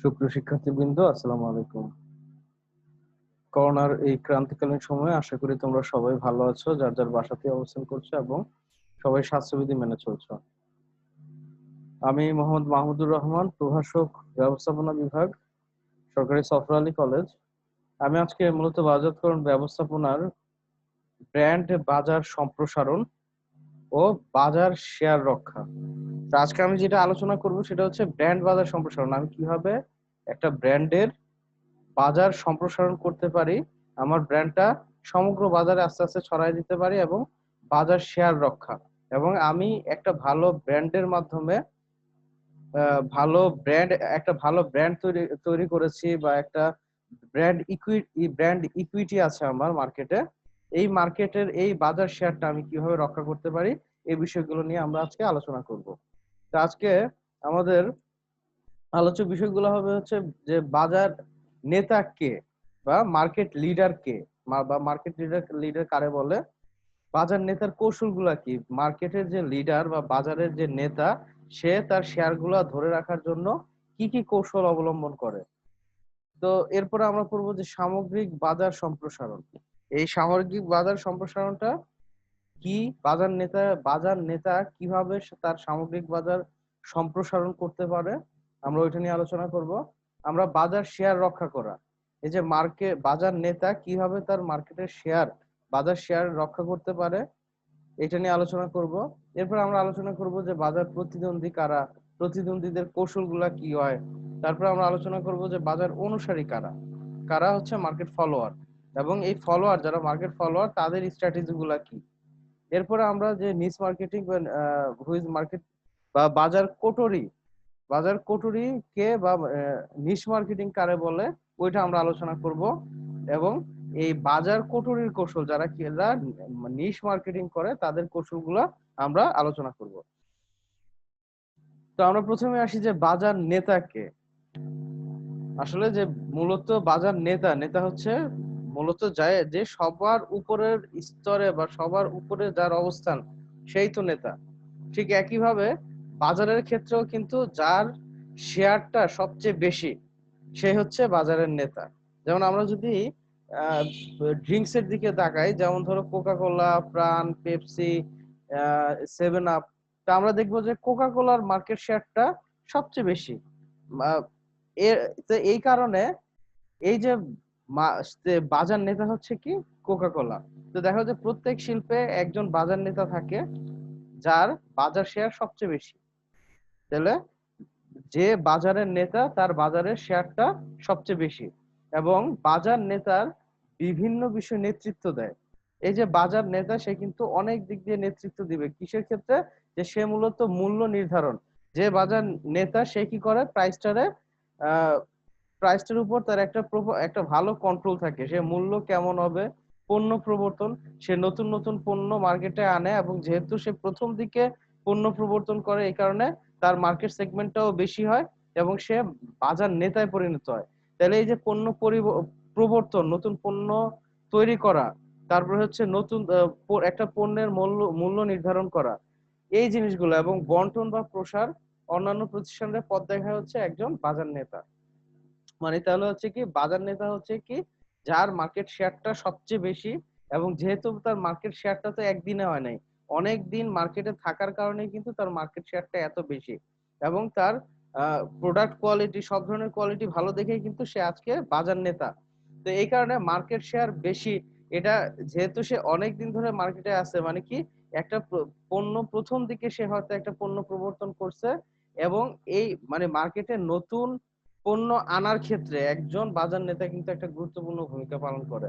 সুপ্রিয় শিক্ষার্থীবৃন্দ, আসসালামু আলাইকুম। করোনার এই ক্রান্তিকালীন সময়ে আশা করি তোমরা সবাই ভালো আছো, যার যার বাসাতে অবস্থান করছো এবং সবাই স্বাস্থ্যবিধি মেনে চলছো। আমি মোহাম্মদ মাহমুদুর রহমান, প্রভাষক, ব্যবস্থাপনা বিভাগ, সরকারি সফর আলী কলেজ। আমি আজকে মূলত বাজারজাতকরণ ব্যবস্থাপনার ব্র্যান্ড বাজার সম্প্রসারণ ও বাজার শেয়ার রক্ষা। তো আজকে আমি যেটা আলোচনা করব সেটা হচ্ছে ব্র্যান্ড বাজার সম্প্রসারণ। আমি কিভাবে একটা ব্র্যান্ডের বাজার সম্প্রসারণ করতে পারি, আমার ব্র্যান্ডটা সমগ্র বাজারে আস্তে আস্তে ছড়াই দিতে পারি এবং বাজার শেয়ার রক্ষা। এবং আমি একটা ভালো ব্র্যান্ডের মাধ্যমে একটা ভালো ব্র্যান্ড তৈরি তৈরি করেছি, বা একটা ব্র্যান্ড ইকুইটি আছে আমার মার্কেটে। এই মার্কেটের এই বাজার শেয়ারটা আমি কিভাবে রক্ষা করতে পারি, এই বিষয়গুলো নিয়ে আমরা আজকে আলোচনা করব। তো আজকে আমাদের আলোচ্য বিষয়গুলো হবে হচ্ছে যে বাজার নেতা কে, বা মার্কেট লিডার কে, বা মার্কেট লিডার লিডার কারে বলে, বাজার নেতার কৌশলগুলা কি, মার্কেটের যে লিডার বা বাজারের যে নেতা, সে তার শেয়ার গুলা ধরে রাখার জন্য কি কি কৌশল অবলম্বন করে। তো এরপরে আমরা পড়বো যে সামগ্রিক বাজার সম্প্রসারণ। এই সামগ্রিক বাজার সম্প্রসারণটা কি, বাজার নেতা কিভাবে তার সামগ্রিক বাজার সম্প্রসারণ করতে পারে, আমরা ওইটা নিয়ে আলোচনা করব। আমরা বাজার শেয়ার রক্ষা করা, এই যে বাজার নেতা কিভাবে তার মার্কেটের বাজার শেয়ার রক্ষা করতে পারে, এটা নিয়ে আলোচনা করব। এরপর আমরা আলোচনা করব যে বাজার প্রতিদ্বন্দ্বী কারা, প্রতিদ্বন্দ্বীদের কৌশলগুলা কি হয়। তারপর আমরা আলোচনা করব যে বাজার অনুসারী কারা, কারা হচ্ছে মার্কেট ফলোয়ার, এবং এই ফলোয়ার যারা মার্কেট ফলোয়ার তাদের স্ট্র্যাটেজি গুলা কি। এরপরে আমরা যে নিচ মার্কেটিং বা হুইজ মার্কেট বা বাজার কোটরি কে, বা নিশ মার্কেটিং কারে বলে, ওইটা আমরা আলোচনা করব। এবং এই বাজার কোটরির কৌশল, যারা নিশ মার্কেটিং করে তাদের কৌশলগুলো আমরা আলোচনা করব। তো আমরা প্রথমে আসি যে বাজার নেতাকে। আসলে যে মূলত বাজার নেতা নেতা হচ্ছে মূলত যায় যে সবার উপরের স্তরে বা সবার উপরে যার অবস্থান, সেই তো নেতা। ঠিক একইভাবে বাজারের ক্ষেত্রেও কিন্তু যার শেয়ারটা সবচেয়ে বেশি, সে হচ্ছে বাজারের নেতা। যেমন আমরা যদি ড্রিঙ্কস এর দিকে তাকাই, যেমন ধরো কোকা কোলা, প্রাণ, পেপসি, সেভেন আপ, তা আমরা দেখবো যে কোকা কোলার মার্কেট শেয়ারটা সবচেয়ে বেশি। আহ, তো এই কারণে এই যে যে বাজার নেতা হচ্ছে কি, কোকা কোলা। তো দেখা যায় প্রত্যেক শিল্পে একজন বাজার নেতা থাকে, যার বাজার শেয়ার সবচেয়ে বেশি। তাহলে যে বাজারের নেতা তার বাজারের শেয়ারটা সবচেয়ে বেশি, এবং বাজার নেতার বিভিন্ন বিষয় নেতৃত্ব দেয়। এই যে বাজার নেতা, সে কিন্তু অনেক দিক দিয়ে নেতৃত্ব দিবে। কিসের ক্ষেত্রে? যে সে মূলত মূল্য নির্ধারণ, যে বাজার নেতা সে কি করে, প্রাইসটার উপর তার একটা ভালো কন্ট্রোল থাকে। সে মূল্য কেমন হবে, পণ্য প্রবর্তন, সে নতুন নতুন পণ্য মার্কেটে আনে, এবং যেহেতু সে প্রথম দিকে পণ্য প্রবর্তন করে, এই কারণে তার মার্কেট সেগমেন্টটাও বেশি হয় এবং সে বাজার নেতায় পরিণত হয়। তাহলে এই যে প্রবর্তন, নতুন পণ্য তৈরি করা, তারপরে হচ্ছে নতুন একটা পণ্যের মূল্য নির্ধারণ করা, এই জিনিসগুলো এবং বন্টন বা প্রসার অন্যান্য প্রতিষ্ঠানের পথ দেখা হচ্ছে একজন বাজার নেতা। মানে তাহলে হচ্ছে কি, বাজার নেতা হচ্ছে কি, যার মার্কেট শেয়ারটা সবচেয়ে বেশি, এবং যেহেতু তার মার্কেট শেয়ারটা তো একদিনে হয় নাই, অনেক দিন মার্কেটে থাকার কারণে কিন্তু তার মার্কেট শেয়ারটা এত বেশি, এবং তার প্রোডাক্ট কোয়ালিটি, সব ধরনের কোয়ালিটি ভালো দেখেই কিন্তু সে আজকে বাজার নেতা। তো এই কারণে মার্কেট শেয়ার বেশি। এটা যেহেতু সে অনেক দিন ধরে মার্কেটে আছে, মানে কি, একটা পণ্য প্রথম দিকে সে হয়তো একটা পণ্য প্রবর্তন করছে, এবং এই মানে মার্কেটে নতুন পণ্য আনার ক্ষেত্রে একজন বাজার নেতা কিন্তু একটা গুরুত্বপূর্ণ ভূমিকা পালন করে।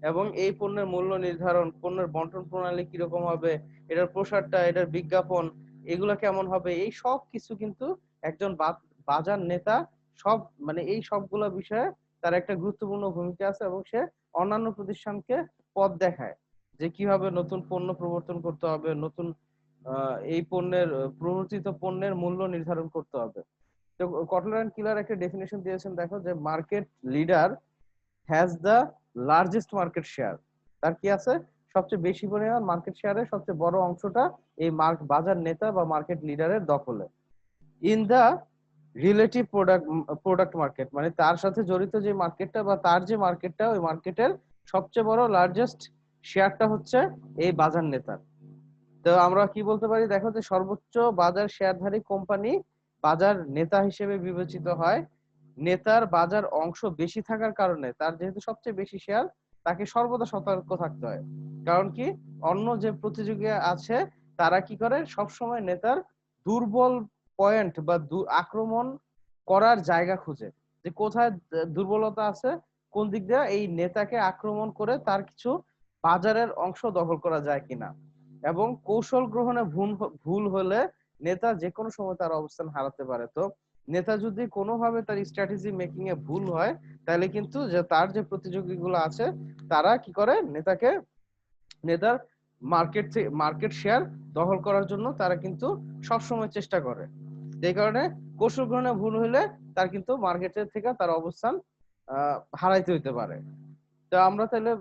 এবং এই পণ্যের মূল্য নির্ধারণ, পণ্যের বন্টন প্রণালী কিরকম হবে, এটার প্রসারটা, এটার বিজ্ঞাপন, এগুলো কেমন হবে, এই সব কিছু কিন্তু একজন বাজার নেতা, সব মানে এই সবগুলো বিষয়ে তার একটা গুরুত্বপূর্ণ ভূমিকা আছে, এবং সে অন্যান্য প্রতিষ্ঠানকে পথ দেখায় যে কিভাবে নতুন পণ্য প্রবর্তন করতে হবে, নতুন এই প্রবর্তিত পণ্যের মূল্য নির্ধারণ করতে হবে। তো কটলার এন্ড কিলার একটা ডেফিনেশন দিয়েছেন, দেখো যে market leader has the largest market share. তার কি আছে? সবচেয়ে বেশি পরিমাণ মার্কেট শেয়ারের সবচেয়ে বড় অংশটা এই বাজার নেতা বা মার্কেট লিডারের দখলে। In the relative product market, মানে তার সাথে জড়িত যে মার্কেটটা বা তার যে মার্কেটটা, ওই মার্কেটের সবচেয়ে বড় লার্জেস্ট শেয়ারটা হচ্ছে এই বাজার নেতার। তো আমরা কি বলতে পারি, দেখো যে সর্বোচ্চ বাজার শেয়ারধারী কোম্পানি বাজার নেতা হিসেবে বিবেচিত হয়। নেতার বাজার অংশ বেশি থাকার কারণে, তার যেহেতু সবচেয়ে বেশি শেয়ার, তাকে সর্বদা সতর্ক থাকতে হয়। কারণ কি, অন্য যে প্রতিযোগী আছে তারা কি করে, সবসময় নেতার দুর্বল পয়েন্ট বা আক্রমণ করার জায়গা খুঁজে, যে কোথায় দুর্বলতা আছে, কোন দিক দিয়ে এই নেতাকে আক্রমণ করে তার কিছু বাজারের অংশ দখল করা যায় কিনা। এবং কৌশল গ্রহণে ভুল হলে নেতা যে কোনো সময় তার অবস্থান হারাতে পারে। তো নেতা যদি কোনোভাবে তার স্ট্র্যাটেজি মেকিং এ ভুল হয়, তাহলে কিন্তু যে তার যে প্রতিযোগীগুলো আছে তারা কি করে, নেতার মার্কেট শেয়ার দখল করার জন্য তারা কিন্তু সবসময় চেষ্টা করে। যে কারণে কৌশল গ্রহণে ভুল হলে তার কিন্তু মার্কেটের থেকে তার অবস্থান হারাইতে হইতে পারে। তো আমরা তাহলে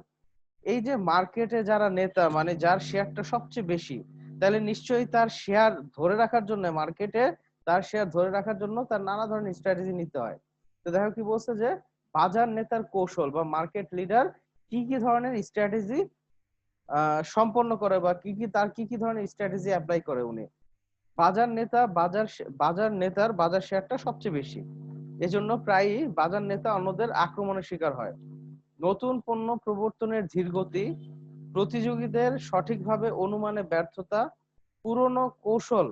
এই যে মার্কেটে যারা নেতা, মানে যার শেয়ারটা সবচেয়ে বেশি, তাহলে নিশ্চয়ই তার শেয়ার ধরে রাখার জন্য, মার্কেটে তার শেয়ার ধরে রাখার জন্য তার নানা ধরনের স্ট্র্যাটেজি নিতে হয়। তো দেখো কি বলছে, যে বাজার নেতার কৌশল বা মার্কেট লিডার কি কি ধরনের স্ট্র্যাটেজি সম্পন্ন করে, বা কি কি ধরনের স্ট্র্যাটেজি অ্যাপ্লাই করে উনি। বাজার নেতার বাজার শেয়ারটা সবচেয়ে বেশি, এজন্য প্রায়ই বাজার নেতা অন্যদের আক্রমণের শিকার হয়। নতুন পণ্য প্রবর্তনের ধীরগতি, প্রতিযোগীদের সঠিকভাবে অনুমানে ব্যর্থতা, পুরনো কৌশল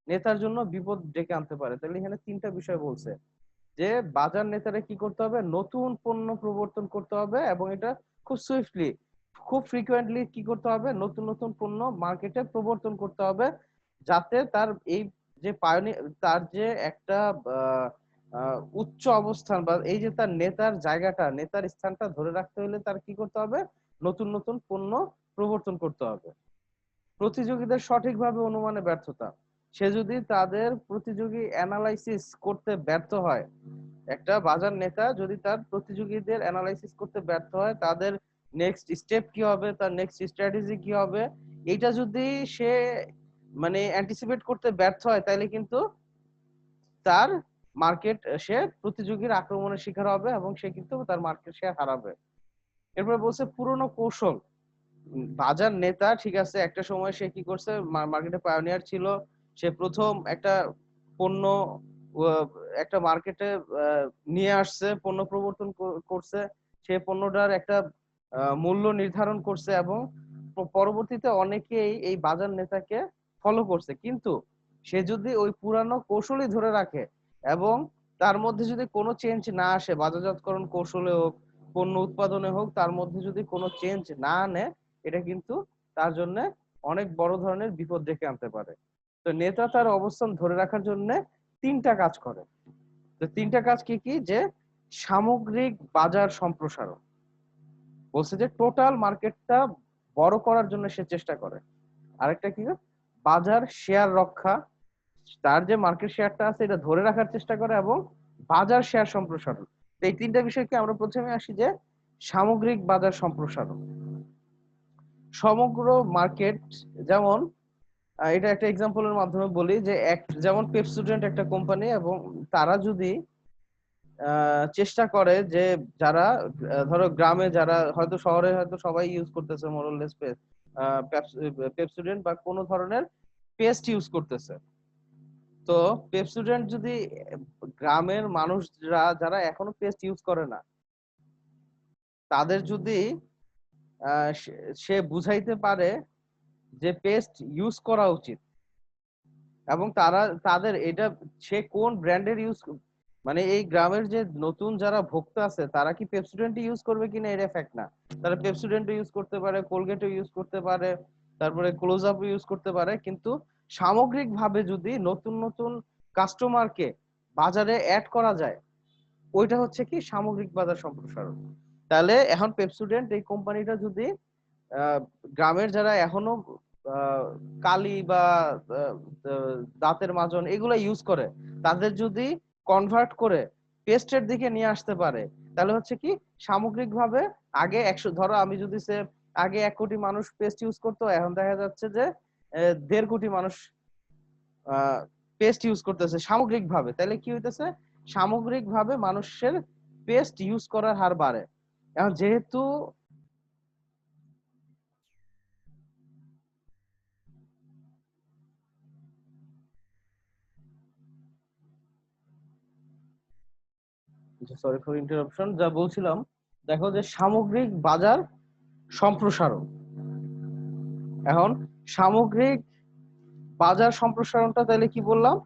নেতার জন্য বিপদ ডেকে আনতে পারে। তাহলে এখানে তিনটা বিষয় বলছে, যে বাজার নেতারা কি করতে হবে, নতুন পণ্য প্রবর্তন করতে হবে, এবং এটা খুব সুইফটলি, খুব ফ্রিকোয়েন্টলি কি করতে হবে, নতুন নতুন পণ্য মার্কেটে প্রবর্তন করতে হবে, যাতে তার এই যে তার যে একটা উচ্চ অবস্থান, বা এই যে তার নেতার স্থানটা ধরে রাখতে হলে তার কি করতে হবে, নতুন নতুন পণ্য প্রবর্তন করতে হবে। প্রতিযোগীদের সঠিকভাবে অনুমানে ব্যর্থতা, সে যদি তাদের প্রতিযোগী অ্যানালাইসিস করতে ব্যর্থ হয়, একটা বাজার নেতা যদি তার প্রতিযোগীদের অ্যানালাইসিস করতে ব্যর্থ হয়, তাদের নেক্সট স্টেপ কি হবে, তার নেক্সট স্ট্র্যাটেজি কি হবে, এটা যদি সে মানে অ্যান্টিসিপেট করতে ব্যর্থ হয়, তাহলে কিন্তু তার মার্কেট সে প্রতিযোগীর আক্রমণের শিকার হবে, এবং সে কিন্তু তার মার্কেট শেয়ার হারাবে। এরপরে বলছে পুরনো কৌশল। বাজার নেতা ঠিক আছে, একটা সময় সে কি করছে, মার্কেটে পায়োনিয়ার ছিল, সে প্রথম একটা পণ্য আহ, একটা মার্কেটে নিয়ে আসছে, পণ্য প্রবর্তন করছে, সে পণ্যটার একটা মূল্য নির্ধারণ করছে, এবং পরবর্তীতে অনেকেই এই বাজার নেতাকে ফলো করছে। কিন্তু সে যদি ওই পুরানো কৌশলই ধরে রাখে, এবং তার মধ্যে যদি কোনো চেঞ্জ না আসে, বাজারজাতকরণ কৌশলে হোক, পণ্য উৎপাদনে হোক, তার মধ্যে যদি কোনো চেঞ্জ না আনে, এটা কিন্তু তার জন্য অনেক বড় ধরনের বিপদ ডেকে আনতে পারে। তো নেতা তার অবস্থান ধরে রাখার জন্য তিনটা কাজ করে। তো তিনটা কাজ কি কি, যে সামগ্রিক বাজার সম্প্রসারণ, বলছে যে টোটাল মার্কেটটা বড় করার জন্য সে চেষ্টা করে। আরেকটা কি, বাজার শেয়ার রক্ষা, তার যে মার্কেট শেয়ারটা আছে এটা ধরে রাখার চেষ্টা করে, এবং বাজার শেয়ার সম্প্রসারণ। তো এই তিনটা বিষয়কে আমরা প্রথমে আসি, যে সামগ্রিক বাজার সম্প্রসারণ। সমগ্র মার্কেট, যেমন এটা একটা এক্সাম্পলের মাধ্যমে বলি, যে যেমন পেপসোডেন্ট একটা কোম্পানি, এবং তারা যদি চেষ্টা করে যে যারা ধরো গ্রামে, যারা হয়তো শহরে হয়তো সবাই ইউজ করতেছে মোরলেস পেপসোডেন্ট বা কোনো ধরনের পেস্ট ইউজ করতেছে। তো পেপসোডেন্ট যদি গ্রামের মানুষরা যারা এখনো পেস্ট ইউজ করে না, তাদের যদি সে বুঝাইতে পারে যে পেস্ট ইউজ করা উচিত, এবং তাদের এটা সে কোন ব্র্যান্ডের ইউজ, মানে এই গ্রামের যে নতুন যারা ভোক্তা আছে তারা কি পেপসোডেন্ট ইউজ করবে কিনা এর এফেক্ট না, তারা পেপসোডেন্ট ইউজ করতে পারে, কোলগেট ইউজ করতে পারে, তারপরে ক্লোজ আপ ইউজ করতে পারে, কিন্তু সামগ্রিক ভাবে যদি নতুন নতুন কাস্টমারকে বাজারে অ্যাড করা যায়, ওইটা হচ্ছে কি সামগ্রিক বাজার সম্প্রসারণ। তাহলে এখন পেপসোডেন্ট এই কোম্পানিটা যদি গ্রামের যারা এখনো কালি বা আহ, দাঁতের মাজন এগুলো ইউজ করে, তাদের যদি কনভার্ট করে পেস্টের দিকে নিয়ে আসতে পারে, তাহলে হচ্ছে কি সামগ্রিকভাবে, আগে 100, ধরো আমি যদি আগে 1 কোটি মানুষ পেস্ট ইউজ করতো, এখন দেখা যাচ্ছে যে 1.5 কোটি মানুষ পেস্ট ইউজ করতেছে সামগ্রিক ভাবে, তাহলে কি হইতেছে, সামগ্রিক ভাবে মানুষের পেস্ট ইউজ করার হার বাড়ে। এখন যেহেতু সরি ফর ইন্টারাপশন, যা বলছিলাম, দেখো যে সামগ্রিক বাজার সম্প্রসারণ। এখন সামগ্রিক বাজার সম্প্রসারণটা তাহলে কি বললাম,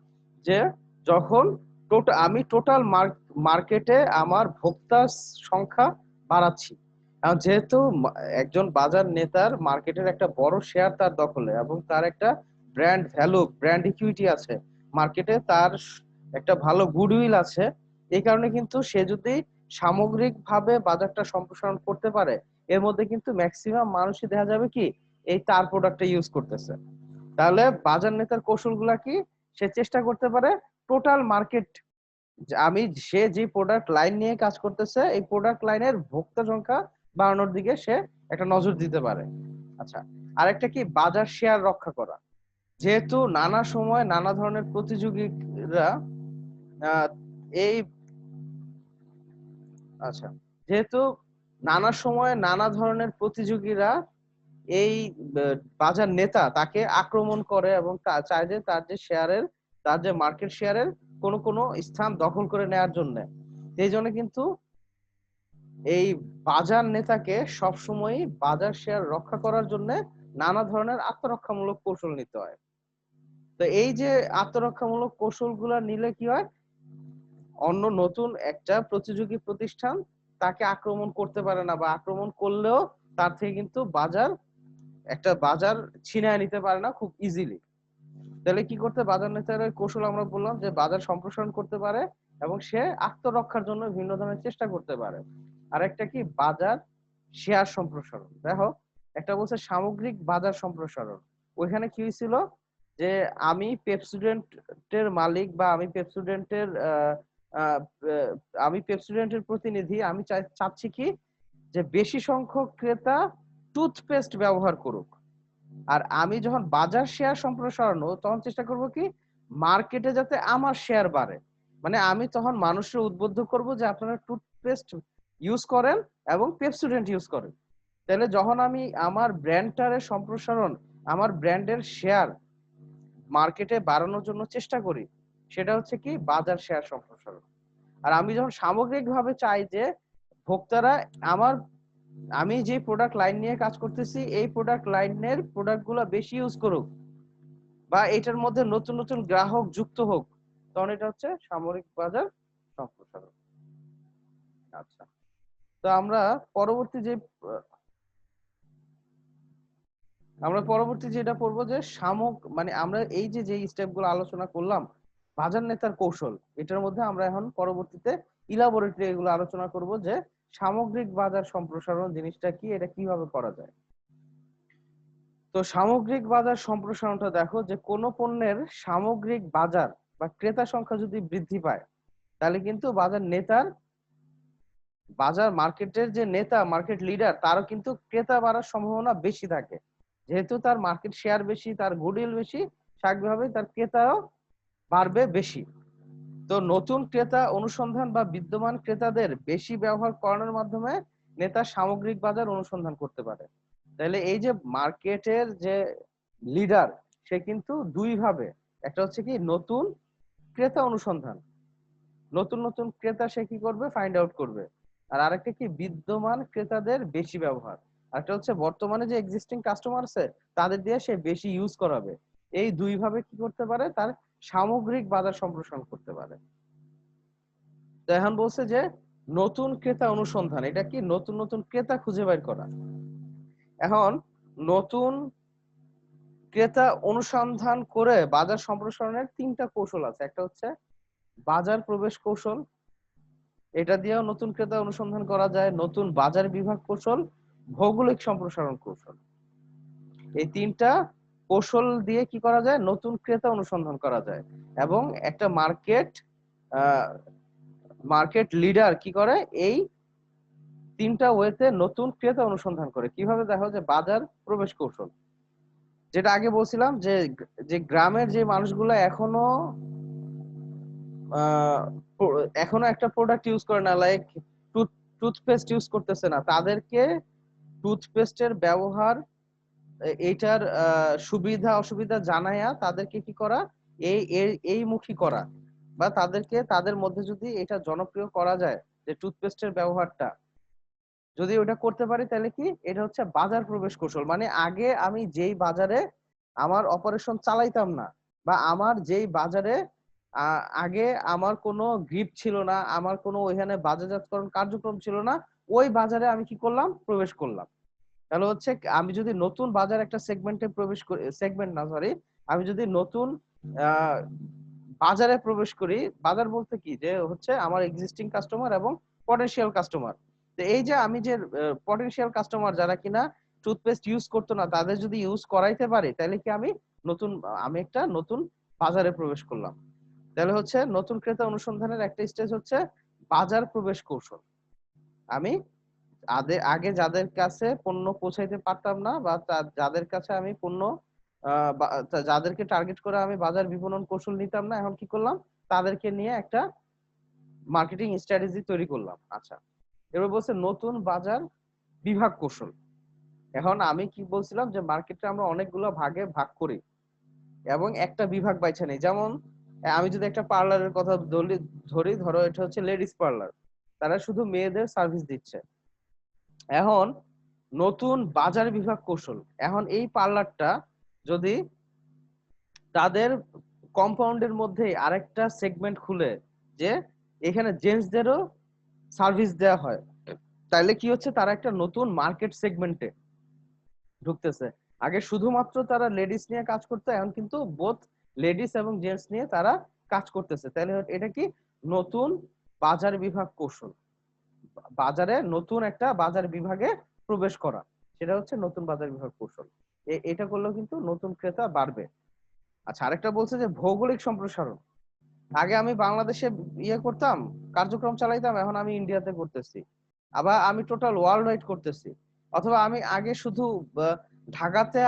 যে যখন আমি টোটাল মার্কেটে আমার ভোক্তার সংখ্যা বাড়াচ্ছি। এখন যেহেতু একজন বাজার নেতার মার্কেটের একটা বড় শেয়ার তার দখলে এবং তার একটা ব্র্যান্ড ভ্যালু, ব্র্যান্ড ইকুইটি আছে মার্কেটে, তার একটা ভালো গুডউইল আছে। এই কারণে কিন্তু সে যদি সামগ্রিকভাবে বাজারটা সম্প্রসারণ করতে পারে, এর মধ্যে কিন্তু ম্যাক্সিমাম মানুষই দেখা যাবে কি এই তার প্রোডাক্টটা ইউজ করতেছে। তাহলে বাজার নেতার কৌশলগুলা কি, সে চেষ্টা করতে পারে টোটাল মার্কেট, আমি সে যে প্রোডাক্ট লাইন নিয়ে কাজ করতেছে এই প্রোডাক্ট লাইনের ভোক্তা সংখ্যা বাড়ানোর দিকে সে একটা নজর দিতে পারে। আচ্ছা, আরেকটা কি, বাজার শেয়ার রক্ষা করা। যেহেতু নানা সময় নানা ধরনের প্রতিযোগীরা আহ, এই আচ্ছা, যেহেতু নানা সময় নানা ধরনের প্রতিযোগীরা এই বাজার নেতা তাকে আক্রমণ করে এবং চায় যে তার যে শেয়ারের, তার যে মার্কেট শেয়ারের কোনো কোনো স্থান দখল করে নেওয়ার জন্য। এই জন্য কিন্তু এই বাজার নেতাকে সবসময় বাজার শেয়ার রক্ষা করার জন্য নানা ধরনের আত্মরক্ষামূলক কৌশল নিতে হয়। তো এই যে আত্মরক্ষামূলক কৌশলগুলো নিলে কি হয়, অন্য নতুন একটা প্রতিযোগী প্রতিষ্ঠান তাকে আক্রমণ করতে পারে না, বা আক্রমণ করলেও তার থেকে কিন্তু বাজার ছিনায় নিতে পারে না খুব ইজিলি। তাহলে কি করতে, বাজার নেতার কৌশল আমরা বললাম যে বাজার সম্প্রসারণ করতে পারে এবং সে আত্মরক্ষার জন্য ভিন্ন ধরনের চেষ্টা করতে পারে। আর একটা কি, বাজার শেয়ার সম্প্রসারণ। দেখো, একটা বলছে সামগ্রিক বাজার সম্প্রসারণ, ওইখানে কি হয়েছিল, যে আমি পেপসুডেন্টের মালিক বা আহ, আমি পেপসুডেন্টের প্রতিনিধি, আমি চাচ্ছি কি যে বেশি সংখ্যক ক্রেতা টুথপেস্ট ব্যবহার করুক। আর আমি যখন বাজার শেয়ার সম্প্রসারণ তখন চেষ্টা করব কি মার্কেটে যাতে আমার শেয়ার বাড়ে। মানে আমি তখন মানুষের উদ্বুদ্ধ করব যে আপনারা টুথপেস্ট ইউজ করেন এবং পেপসুডেন্ট ইউজ করেন। তাহলে যখন আমি আমার ব্র্যান্ডটারে সম্প্রসারণ, আমার ব্র্যান্ডের শেয়ার মার্কেটে বাড়ানোর জন্য চেষ্টা করি, সেটা হচ্ছে কি বাজার শেয়ার সম্প্রসারণ। আর আমি যখন সামগ্রিকভাবে চাই যে ভোক্তারা আমার, আমি যে প্রোডাক্ট লাইন নিয়ে কাজ করতেছি এই প্রোডাক্ট লাইনের প্রোডাক্ট গুলো বেশি ইউজ করুক বা এটার মধ্যে নতুন নতুন গ্রাহক যুক্ত হোক, তখন এটা হচ্ছে সামগ্রিক বাজার সম্প্রসারণ। আচ্ছা, তো পরবর্তী যে আমরা পরবর্তী যেটা পড়বো যে মানে আমরা এই যে যে স্টেপ গুলো আলোচনা করলাম বাজার নেতার কৌশল, এটার মধ্যে আমরা এখন পরবর্তীতে ইলাবোরেটরি এগুলো আলোচনা করব যে সামগ্রিক বাজার সম্প্রসারণ জিনিসটা কি, এটা কিভাবে করা যায়। তো সামগ্রিক বাজার সম্প্রসারণটা দেখো, যে কোনো পণ্যের সামগ্রিক বাজার বা ক্রেতা সংখ্যা যদি বৃদ্ধি পায়, তাহলে কিন্তু বাজার মার্কেটের যে নেতা, মার্কেট লিডার, তারও কিন্তু ক্রেতা বাড়ার সম্ভাবনা বেশি থাকে। যেহেতু তার মার্কেট শেয়ার বেশি, তার গুডউইল বেশি, স্বাভাবিকভাবেই তার ক্রেতাও বাড়বে বেশি। তো নতুন ক্রেতা অনুসন্ধান বা বিদ্যমান ক্রেতাদের বেশি ব্যবহার করানোর মাধ্যমে নেতা সামগ্রিক বাজার অনুসন্ধান করতে পারে। তাহলে এই যে মার্কেটের যে লিডার, সে কিন্তু দুই ভাবে, একটা হচ্ছে কি নতুন ক্রেতা অনুসন্ধান, নতুন নতুন ক্রেতা সে কি করবে, ফাইন্ড আউট করবে। আর আরেকটা কি বিদ্যমান ক্রেতাদের বেশি ব্যবহার, আরেকটা হচ্ছে বর্তমানে যে এক্সিস্টিং কাস্টমার আছে তাদের দিয়ে সে বেশি ইউজ করাবে। এই দুই ভাবে কি করতে পারে, তার সামগ্রিক বাজার সম্প্রসারণ করতে পারে। তো এখন বলছে যে নতুন ক্রেতা অনুসন্ধান, এটা কি নতুন নতুন ক্রেতা খুঁজে বের করা। এখন নতুন ক্রেতা অনুসন্ধান করে বাজার সম্প্রসারণের তিনটা কৌশল আছে। একটা হচ্ছে বাজার প্রবেশ কৌশল, এটা দিয়েও নতুন ক্রেতা অনুসন্ধান করা যায়। নতুন বাজার বিভাগ কৌশল, ভৌগোলিক সম্প্রসারণ কৌশল, এই তিনটা কৌশল দিয়ে কি করা যায়, নতুন ক্রেতা অনুসন্ধান করা যায়। এবং একটা মার্কেট লিডার কি করে, এই তিনটা ওয়েতে নতুন ক্রেতা অনুসন্ধান করে। কিভাবে, দেখো যে বাজার প্রবেশ কৌশল, যেটা আগে বলছিলাম যে যে গ্রামের যে মানুষগুলো এখনো এখনো একটা প্রোডাক্ট ইউজ করে না, লাইক টুথপেস্ট ইউজ করতেছে না, তাদেরকে টুথপেস্টের ব্যবহার এইটার সুবিধা অসুবিধা জানায়া তাদেরকে কি করা, এই মুখী করা, বা তাদেরকে তাদের মধ্যে যদি এটা জনপ্রিয় করা যায় যে টুথপেস্টের ব্যবহারটা যদি ওটা করতে পারি, তাহলে কি এটা হচ্ছে বাজার প্রবেশ কৌশল। মানে আগে আমি যেই বাজারে আমার অপারেশন চালাইতাম না, বা আমার যেই বাজারে আগে আমার কোনো গ্রিপ ছিল না, আমার কোনো ওইখানে বাজারজাতকরণ কার্যক্রম ছিল না, ওই বাজারে আমি কি করলাম, প্রবেশ করলাম। তাহলে হচ্ছে আমি যদি নতুন বাজার একটা সেগমেন্টে প্রবেশ করি, সেগমেন্ট না সরি, আমি যদি নতুন আহ বাজারে প্রবেশ করি, বাজার বলতে কি যে হচ্ছে আমার এক্সিস্টিং কাস্টমার এবং পটেনশিয়াল কাস্টমার। তো এই যে আমি যে পটেনশিয়াল কাস্টমার যারা কিনা টুথপেস্ট ইউজ করতো না, তাদের যদি ইউজ করাইতে পারি, তাহলে কি নতুন আমি একটা নতুন বাজারে প্রবেশ করলাম। তাহলে হচ্ছে নতুন ক্রেতা অনুসন্ধানের একটা স্টেজ হচ্ছে বাজার প্রবেশ কৌশল। আমি আগে যাদের কাছে পণ্য পৌঁছাইতে পারতাম না, বা যাদের কাছে আমি পণ্য যাদেরকে টার্গেট করে আমি বাজার বিপণন কৌশল নিতাম না, এখন কি করলাম, তাদেরকে নিয়ে একটা মার্কেটিং স্ট্র্যাটেজি তৈরি করলাম। আচ্ছা, এবার বলছে নতুন বাজার বিভাগ কৌশল। এখন আমি কি বলছিলাম যে মার্কেটে আমরা অনেকগুলো ভাগে ভাগ করি এবং একটা বিভাগ বাইছে নেই। যেমন আমি যদি একটা পার্লারের কথা ধরি, ধরো এটা হচ্ছে লেডিস পার্লার, তারা শুধু মেয়েদের সার্ভিস দিচ্ছে। এখন নতুন বাজার বিভাগ কৌশল, এখন এই পার্লারটা যদি তাদের কম্পাউন্ডের মধ্যে আরেকটা সেগমেন্ট খুলে যে এখানে জেন্টসদেরও সার্ভিস দেওয়া হয়, তাইলে কি হচ্ছে, তারা একটা নতুন মার্কেট সেগমেন্টে ঢুকতেছে। আগে শুধুমাত্র তারা লেডিস নিয়ে কাজ করতো, এখন কিন্তু বোথ লেডিস এবং জেন্টস নিয়ে তারা কাজ করতেছে। তাহলে এটা কি নতুন বাজার বিভাগ কৌশল, বাজারে নতুন একটা বাজার বিভাগে প্রবেশ করা, সেটা হচ্ছে নতুন বাজার বিভাগ কৌশল। এটা করলেও কিন্তু নতুন ক্রেতা বাড়বে। আচ্ছা, আরেকটা বলছে যে ভৌগোলিক সম্প্রসারণ। আগে আমি বাংলাদেশে করতাম, কার্যক্রম চালাইতাম, এখন আমি ইন্ডিয়াতে করতেছি, আবার আমি টোটাল ওয়ার্ল্ড ওয়াইড করতেছি। অথবা আমি আগে শুধু ঢাকাতে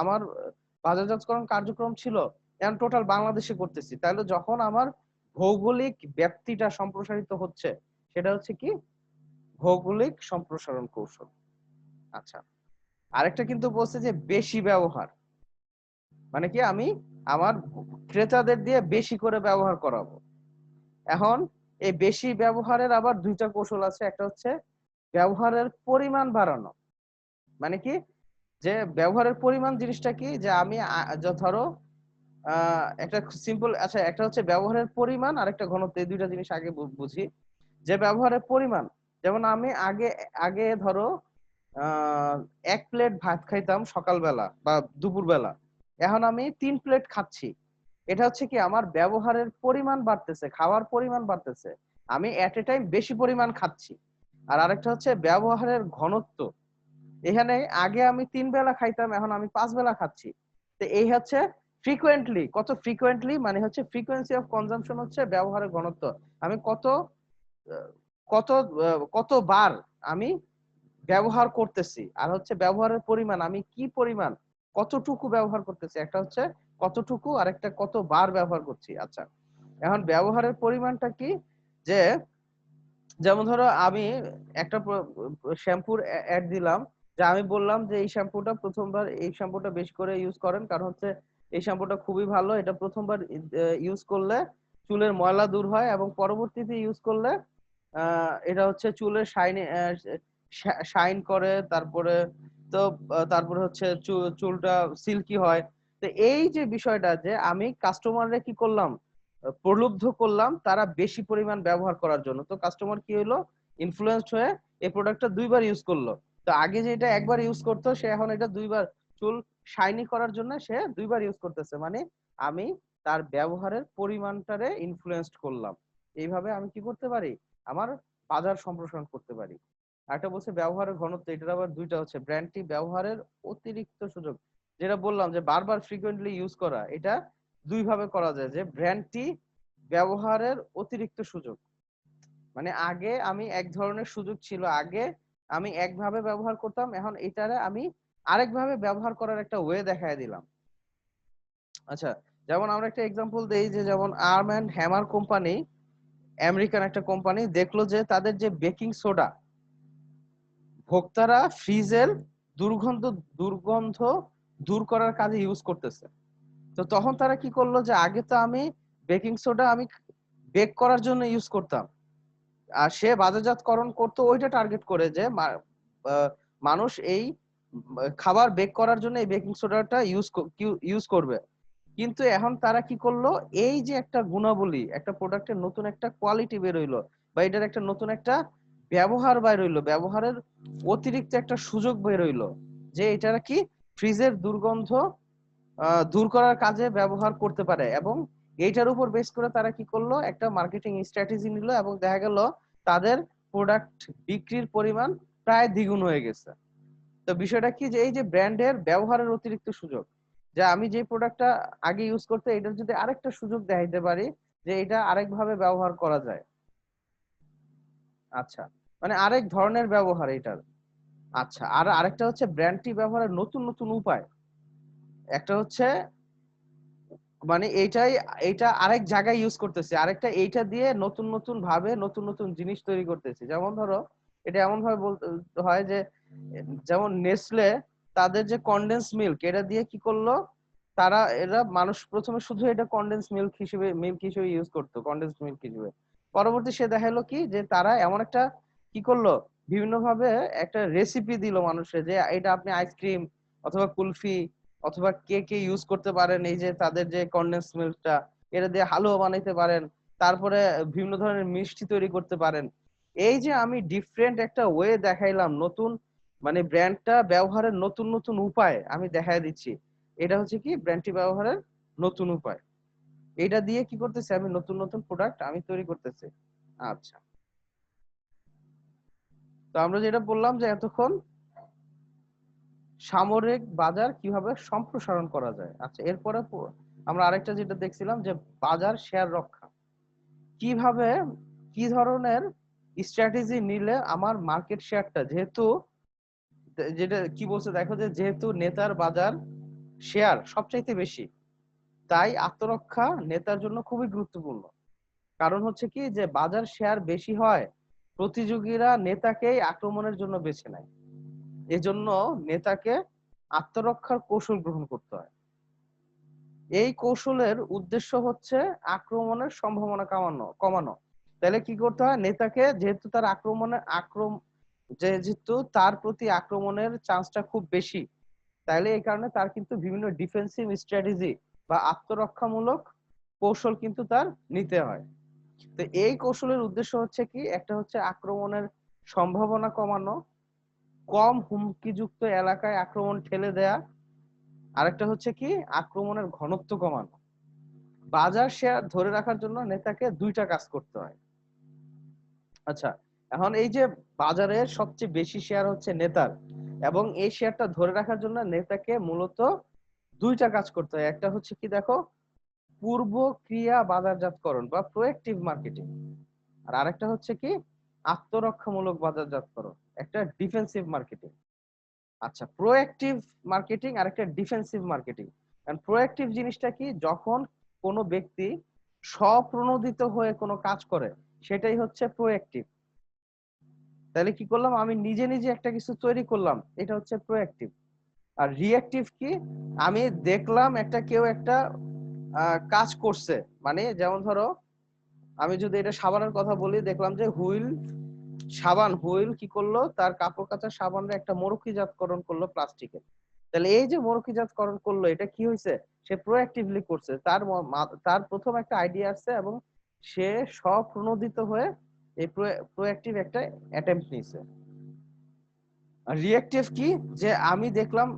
আমার বাজারজাতকরণ কার্যক্রম ছিল, এখন টোটাল বাংলাদেশে করতেছি। তাহলে যখন আমার ভৌগোলিক ব্যাপ্তিটা সম্প্রসারিত হচ্ছে, সেটা হচ্ছে কি ভৌগোলিক সম্প্রসারণ কৌশল। আচ্ছা, আরেকটা কিন্তু বলছে যে বেশি ব্যবহার, মানে কি আমি আমার ক্রেতাদের দিয়ে বেশি করে ব্যবহার করাবো। এখন এই বেশি ব্যবহারের আবার দুইটা কৌশল আছে। একটা হচ্ছে ব্যবহারের পরিমাণ বাড়ানো, মানে কি যে ব্যবহারের পরিমাণ জিনিসটা কি, যে আমি ধরো একটা সিম্পল, আচ্ছা একটা হচ্ছে ব্যবহারের পরিমাণ আর একটা ঘনত্ব, এই দুইটা জিনিস আগে বুঝি। যে ব্যবহারের পরিমাণ, যেমন আমি আগে আগে ধরো 1 প্লেট ভাত খাইতাম সকালবেলা বা দুপুরবেলা, এখন আমি 3 প্লেট খাচ্ছি। এটা হচ্ছে কি আমার ব্যবহারের পরিমাণ বাড়তেছে, খাওয়ার পরিমাণ বাড়তেছে, আমি এট এ টাইম বেশি পরিমাণ খাচ্ছি। আর আরেকটা হচ্ছে ব্যবহারের ঘনত্ব, এখানে আগে আমি 3 বেলা খাইতাম, এখন আমি 5 বেলা খাচ্ছি। তো এই হচ্ছে ফ্রিকোয়েন্টলি, কত ফ্রিকোয়েন্টলি মানে হচ্ছে ফ্রিকোয়েন্সি অফ কনজাম্পশন হচ্ছে ব্যবহারের ঘনত্ব। আমি আহ, কতবার আমি ব্যবহার করতেছি, আর হচ্ছে ব্যবহারের পরিমাণ, আমি কি পরিমাণ কতটুকু ব্যবহার করতেছি, একটা হচ্ছে কতটুকু আর একটা কতবার ব্যবহার করছি। আচ্ছা, এখন ব্যবহারের পরিমাণটা কি, যে যেমন ধরো আমি একটা শ্যাম্পুর অ্যাড দিলাম, যে আমি বললাম যে এই শ্যাম্পুটা প্রথমবার এই শ্যাম্পুটা বেশি করে ইউজ করেন, কারণ হচ্ছে এই শ্যাম্পুটা খুবই ভালো, এটা প্রথমবার ইউজ করলে চুলের ময়লা দূর হয় এবং পরবর্তীতে ইউজ করলে এটা হচ্ছে চুলের শাইন করে, তারপরে তো তারপরে হচ্ছে চুলটা সিল্কি হয়। তো এই যে বিষয়টা, যে আমি কাস্টমাররা কি করলাম, প্রলুব্ধ করলাম তারা বেশি পরিমাণ ব্যবহার করার জন্য, তো কাস্টমার কি হলো, ইনফ্লুয়েন্সড হয়ে এই প্রোডাক্টটা দুইবার ইউজ করলো। তো আগে যে এটা একবার ইউজ করতো, সে এখন এটা দুইবার, চুল শাইনি করার জন্য সে দুইবার ইউজ করতেছে। মানে আমি তার ব্যবহারের পরিমাণটারে ইনফ্লুয়েন্সড করলাম। এইভাবে আমি কি করতে পারি, আমার বাজার সম্প্রসারণ করতে পারি। আরেকটা বলছে ব্যবহারের ঘনত্ব, এটার আবার দুইটা হচ্ছে ব্র্যান্ডটি ব্যবহারের অতিরিক্ত সুযোগ, যেটা বললাম যে বারবার ফ্রিকোয়েন্টলি ইউজ করা, এটা দুই ভাবে করা যায়। যে ব্র্যান্ডটি ব্যবহারের অতিরিক্ত সুযোগ, মানে আগে আমি এক ধরনের সুযোগ ছিল, আগে আমি একভাবে ব্যবহার করতাম, এখন এটারে আমি আরেকভাবে ব্যবহার করার একটা ওয়ে দেখায় দিলাম। আচ্ছা, যেমন আমরা একটা এক্সাম্পল দেই যে যেমন arm and hammer company, American একটা কোম্পানি দেখলো যে তাদের যে বেকিং সোডা ভোক্তারা ফ্রিজের দুর্গন্ধ দুর্গন্ধ দূর করার কাজে ইউজ করতেছে। তো তখন তারা কি করলো যে আগে তো আমি বেকিং সোডা আমি বেক করার জন্য ইউজ করতাম, আর সে বাজারজাতকরণ করতো ওইটা টার্গেট করে যে মানুষ এই খাবার বেক করার জন্য এই বেকিং সোডাটা ইউজ করবে। কিন্তু এখন তারা কি করলো, এই যে একটা গুণাবলী একটা প্রোডাক্টের নতুন একটা কোয়ালিটি বের হইলো, বা এটার একটা নতুন একটা ব্যবহার বের হইলো, ব্যবহারের অতিরিক্ত একটা সুযোগ বের হইলো, যে এটা কি ফ্রিজের দুর্গন্ধ দূর করার কাজে ব্যবহার করতে পারে। এবং এইটার উপর বেস করে তারা কি করলো, একটা মার্কেটিং স্ট্র্যাটেজি নিল এবং দেখা গেল তাদের প্রোডাক্ট বিক্রির পরিমাণ প্রায় দ্বিগুণ হয়ে গেছে। তো বিষয়টা কি, যে এই যে ব্র্যান্ডের ব্যবহারের অতিরিক্ত সুযোগ, যে আমি যে প্রোডাক্টটা আগে ইউজ করতে, এটার যদি আরেকটা সুযোগ দেখাইতে পারি যে এটা আরেকভাবে ব্যবহার করা যায়। আচ্ছা, মানে আরেক ধরনের ব্যবহার এটার। আচ্ছা, আর আরেকটা হচ্ছে ব্র্যান্ডটি ব্যবহারের নতুন নতুন উপায়। একটা হচ্ছে মানে এইটা আরেক জায়গায় ইউজ করতেছে, আরেকটা এইটা দিয়ে নতুন নতুন ভাবে নতুন নতুন জিনিস তৈরি করতেছে। যেমন ধরো, এটা এমন ভাবে বলতে হয় যে যেমন নেসলে তাদের যে কনডেন্স মিল্ক, এটা দিয়ে কি করলো, এরা মানুষ প্রথমে শুধু এটা কনডেন্স মিল্ক হিসেবে ইউজ করতো, কনডেন্স মিল্ক হিসেবে। পরবর্তী সে দেখালো কি, যে তারা এমন একটা কি করলো, বিভিন্ন ভাবে একটা রেসিপি দিল মানুষের, যে এটা আপনি আইসক্রিম অথবা কুলফি অথবা কেকে ইউজ করতে পারেন, এই যে তাদের যে কনডেন্স মিল্কটা, এটা দিয়ে হালুয়া বানাইতে পারেন, তারপরে বিভিন্ন ধরনের মিষ্টি তৈরি করতে পারেন। এই যে আমি ডিফারেন্ট একটা ওয়ে দেখাইলাম, নতুন মানে ব্র্যান্ডটা ব্যবহারের নতুন নতুন উপায় আমি দেখাই দিচ্ছি, এটা হচ্ছে কি ব্র্যান্ডটি ব্যবহারের নতুন উপায়। এটা দিয়ে কি করতেছি, আমি নতুন নতুন প্রোডাক্ট আমি তৈরি করতেছি। আচ্ছা, তো আমরা যেটা বললাম যে এতক্ষণ সামরিক বাজার কিভাবে সম্প্রসারণ করা যায়। আচ্ছা, এরপরে আমরা আরেকটা যেটা দেখছিলাম যে বাজার শেয়ার রক্ষা কিভাবে, কি ধরনের স্ট্র্যাটেজি নিলে আমার মার্কেট শেয়ারটা, যেহেতু যেটা কি বলছে দেখো, যে যেহেতু নেতার বাজার শেয়ার সবচাইতে বেশি, তাই আত্মরক্ষা নেতার জন্য খুবই গুরুত্বপূর্ণ। কারণ হচ্ছে কি, যে বাজার শেয়ার বেশি হয়, প্রতিযোগীরা নেতাকেই আক্রমণের জন্য বেছে নেয়। এজন্য নেতাকে আত্মরক্ষার কৌশল গ্রহণ করতে হয়। এই কৌশলের উদ্দেশ্য হচ্ছে আক্রমণের সম্ভাবনা কমানো। তাহলে কি করতে হয়, নেতাকে যেহেতু তার যেহেতু তার প্রতি আক্রমণের চান্সটা খুব বেশি, তাইলে এই কারণে তার কিন্তু বিভিন্ন ডিফেন্সিভ স্ট্র্যাটেজি বা আত্মরক্ষামূলক কৌশল কিন্তু তার নিতে হয়। তো এই কৌশলের উদ্দেশ্য হচ্ছে কি, একটা হচ্ছে আক্রমণের সম্ভাবনা কমানো, কম হুমকিযুক্ত এলাকায় আক্রমণ ঠেলে দেয়া, আরেকটা হচ্ছে কি আক্রমণের ঘনত্ব কমানো। বাজার শেয়ার ধরে রাখার জন্য নেতাকে দুইটা কাজ করতে হয়। আচ্ছা, এখন এই যে বাজারের সবচেয়ে বেশি শেয়ার হচ্ছে নেতার, এবং এই শেয়ারটা ধরে রাখার জন্য নেতাকে মূলত দুইটা কাজ করতে হয়। একটা হচ্ছে কি দেখো, পূর্ব ক্রিয়া বাজারজাতকরণ বা প্রোঅ্যাক্টিভ মার্কেটিং, আর আরেকটা হচ্ছে কি আত্মরক্ষামূলক বাজারজাতকরণ, একটা ডিফেন্সিভ মার্কেটিং। আচ্ছা, প্রোঅ্যাক্টিভ মার্কেটিং আর একটা ডিফেন্সিভ মার্কেটিং। কারণ প্রোঅ্যাক্টিভ জিনিসটা কি, যখন কোনো ব্যক্তি স্বপ্রণোদিত হয়ে কোনো কাজ করে, সেটাই হচ্ছে প্রোঅ্যাক্টিভ। তাহলে কি করলাম, আমি নিজে নিজে একটা কিছু তৈরি করলাম, এটা হচ্ছে প্রোঅ্যাক্টিভ। আর রিঅ্যাক্টিভ কি, আমি দেখলাম কেউ একটা কাজ করছে, মানে যেমন ধরো আমি যদি এটা সাবানের কথা বলি, দেখলাম যে হুইল কি করলো, তার কাপড় কাচার সাবানের একটা মরুকিজাতকরণ করলো প্লাস্টিকের। তাহলে এই যে মরুকিজাতকরণ করলো, এটা কি হয়েছে, সে প্রোঅ্যাক্টিভলি করছে, তার প্রথম একটা আইডিয়া আসছে এবং সে স্বপ্রণোদিত হয়ে এই প্রোঅ্যাক্টিভ একটা অ্যাটেম্প্ট নিছে। আর রিঅ্যাক্টিভ কি, যে আমি দেখলাম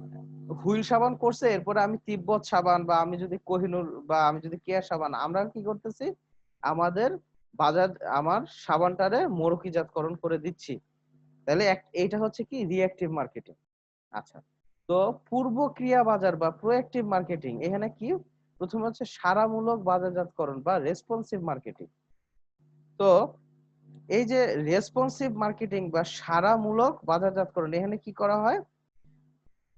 হুইল সাবান করছে, এরপরে আমি তিব্বত সাবান বা আমি যদি কোহিনূর বা আমি যদি কেয়া সাবান, আমরা কি করতেছি, আমাদের বাজার আমার সাবানটারে মরুকিজাতকরণ করে দিচ্ছি। তাহলে এইটা হচ্ছে কি রিঅ্যাক্টিভ মার্কেটিং। আচ্ছা, তো পূর্ব ক্রিয়া বাজার বা প্রোঅ্যাক্টিভ মার্কেটিং, এখানে কি প্রথমে হচ্ছে সারামূলক বাজারজাতকরণ বা রেসপন্সিভ মার্কেটিং। তো এই যে রেসপন্সিভ মার্কেটিং বা সারামূলক বাজারজাতকরণ, এখানে কি করা হয়,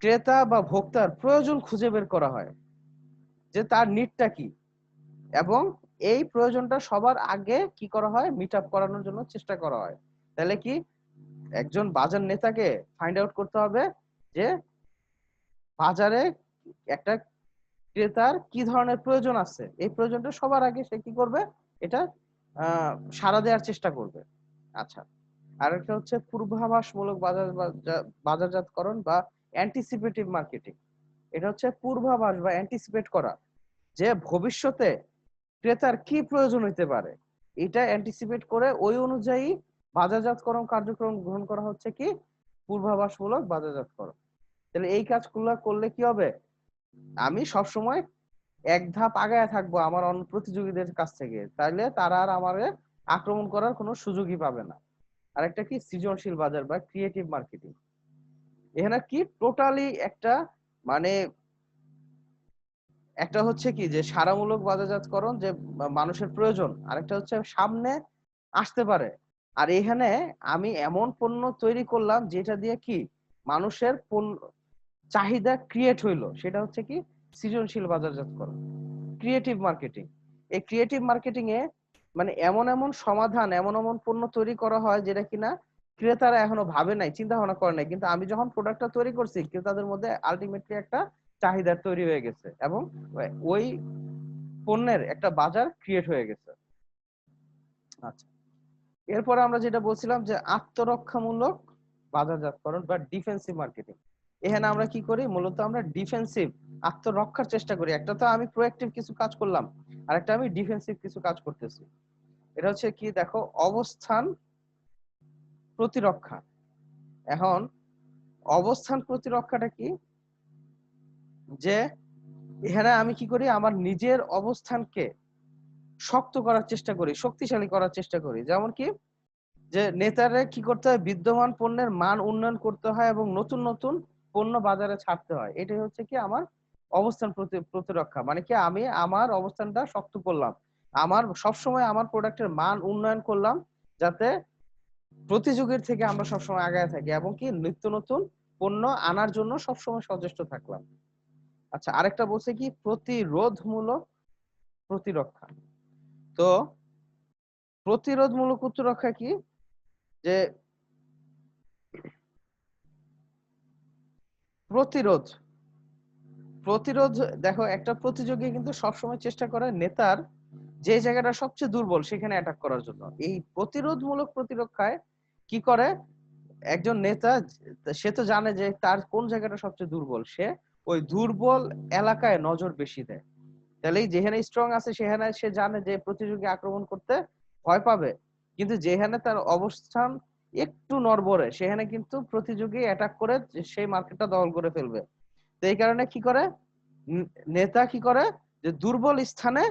ক্রেতা বা ভোক্তার প্রয়োজন খুঁজে বের করা হয়, যে তার নিডটা কি, এবং এই প্রয়োজনটা সবার আগে কি করা হয়, মিট আপ করানোর জন্য চেষ্টা করা হয়। তাহলে কি একজন বাজার নেতাকে ফাইন্ড আউট করতে হবে যে বাজারে একটা ক্রেতার কি ধরনের প্রয়োজন আছে, এই প্রয়োজনটা সবার আগে সে কি করবে, এটা সাড়া দেওয়ার চেষ্টা করবে। আচ্ছা, আরেকটা হচ্ছে পূর্বাভাসমূলক বাজারজাতকরণ বা অ্যান্টিসিপেটিভ মার্কেটিং। এটা হচ্ছে পূর্বাভাস বা অ্যান্টিসিপেট করা, যে ভবিষ্যতে ক্রেতার কি প্রয়োজন হইতে পারে, এটা অ্যান্টিসিপেট করে ওই অনুযায়ী বাজারজাতকরণ কার্যক্রম গ্রহণ করা হচ্ছে কি পূর্বাভাসমূলক বাজারজাতকরণ। তাহলে এই কাজগুলো করলে কি হবে, আমি সব সময় এক ধাপ আগায় থাকবো আমার অন্য প্রতিযোগীদের কাছ থেকে, তাইলে তারা আর আমারে আক্রমণ করার কোনো সুযোগই পাবে না। আরেকটা কি সৃজনশীল বাজার বা ক্রিয়েটিভ মার্কেটিং। এখানে কি টোটালি একটা মানে একটা হচ্ছে কি যে সারামূলক বাজারজাতকরণ, যে মানুষের প্রয়োজন, আরেকটা হচ্ছে সামনে আসতে পারে। আর এখানে আমি এমন পণ্য তৈরি করলাম যেটা দিয়ে কি মানুষের চাহিদা ক্রিয়েট হইলো, সেটা হচ্ছে কি সৃজনশীল বাজারজাতকরণ, ক্রিয়েটিভ মার্কেটিং। এই ক্রিয়েটিভ মার্কেটিং এ মানে এমন এমন সমাধান, এমন এমন পণ্য তৈরি করা হয় যেটা কিনা ক্রেতারা এখনো ভাবে নাই, চিন্তা ভাবনা করে নাই, কিন্তু আমি যখন প্রোডাক্টটা তৈরি করছি ক্রেতাদের মধ্যে আলটিমেটলি একটা চাহিদা তৈরি হয়ে গেছে এবং ওই পণ্যের একটা বাজার ক্রিয়েট হয়ে গেছে। আচ্ছা, এরপরে আমরা যেটা বলছিলাম যে আত্মরক্ষামূলক বাজারজাতকরণ বা ডিফেন্সিভ মার্কেটিং। এখানে আমরা কি করি, মূলত আমরা ডিফেন্সিভ আত্মরক্ষার চেষ্টা করি। একটা তো আমি প্রোঅ্যাক্টিভ কিছু কাজ করলাম, আর একটা আমি ডিফেন্সিভ কিছু কাজ করতেছি। এটা হচ্ছে কি দেখো, অবস্থান প্রতিরক্ষা। এখন অবস্থান প্রতিরক্ষাটা কি, যে এখানে আমি কি করি, আমার নিজের অবস্থানকে শক্ত করার চেষ্টা করি, শক্তিশালী করার চেষ্টা করি। যেমন কি যে নেতারা কি করতে হয়, বিদ্যমান পণ্যের মান উন্নয়ন করতে হয় এবং নতুন নতুন পণ্য বাজারে ছাড়তে হয়। এটাই হচ্ছে কি আমার অবস্থান প্রতিরক্ষা। মানে কি আমি আমার অবস্থানটা শক্ত করলাম, আমার সবসময় আমার প্রোডাক্টের মান উন্নয়ন করলাম, যাতে প্রতিযোগীর থেকে আমরা সবসময় আগায় থাকি এবং কি নিত্য নতুন পণ্য আনার জন্য সবসময় সচেষ্ট থাকলাম। আচ্ছা, আরেকটা বলছে কি প্রতিরোধমূলক প্রতিরক্ষা। তো প্রতিরোধমূলক প্রতিরক্ষা কি, যে প্রতিরোধ প্রতিরোধ দেখো, একটা প্রতিযোগী কিন্তু সবসময় চেষ্টা করে নেতার যে জায়গাটা সবচেয়ে দুর্বল সেখানে অ্যাটাক করার জন্য। এই প্রতিরোধমূলক প্রতিরক্ষায় কি করে, একজন নেতা সে তো জানে যে তার কোন জায়গাটা সবচেয়ে দুর্বল, সে ওই দুর্বল এলাকায় নজর বেশি দেয়। তাহলে যেখানে স্ট্রং আছে সেখানে সে জানে যে প্রতিযোগী আক্রমণ করতে ভয় পাবে, কিন্তু যেখানে তার অবস্থান একটু নড়বড়ে সেখানে কিন্তু প্রতিযোগী অ্যাটাক করে সেই মার্কেটটা দখল করে ফেলবে। তো এই কারণে কি করে, নেতা কি করে, যে দুর্বল স্থানে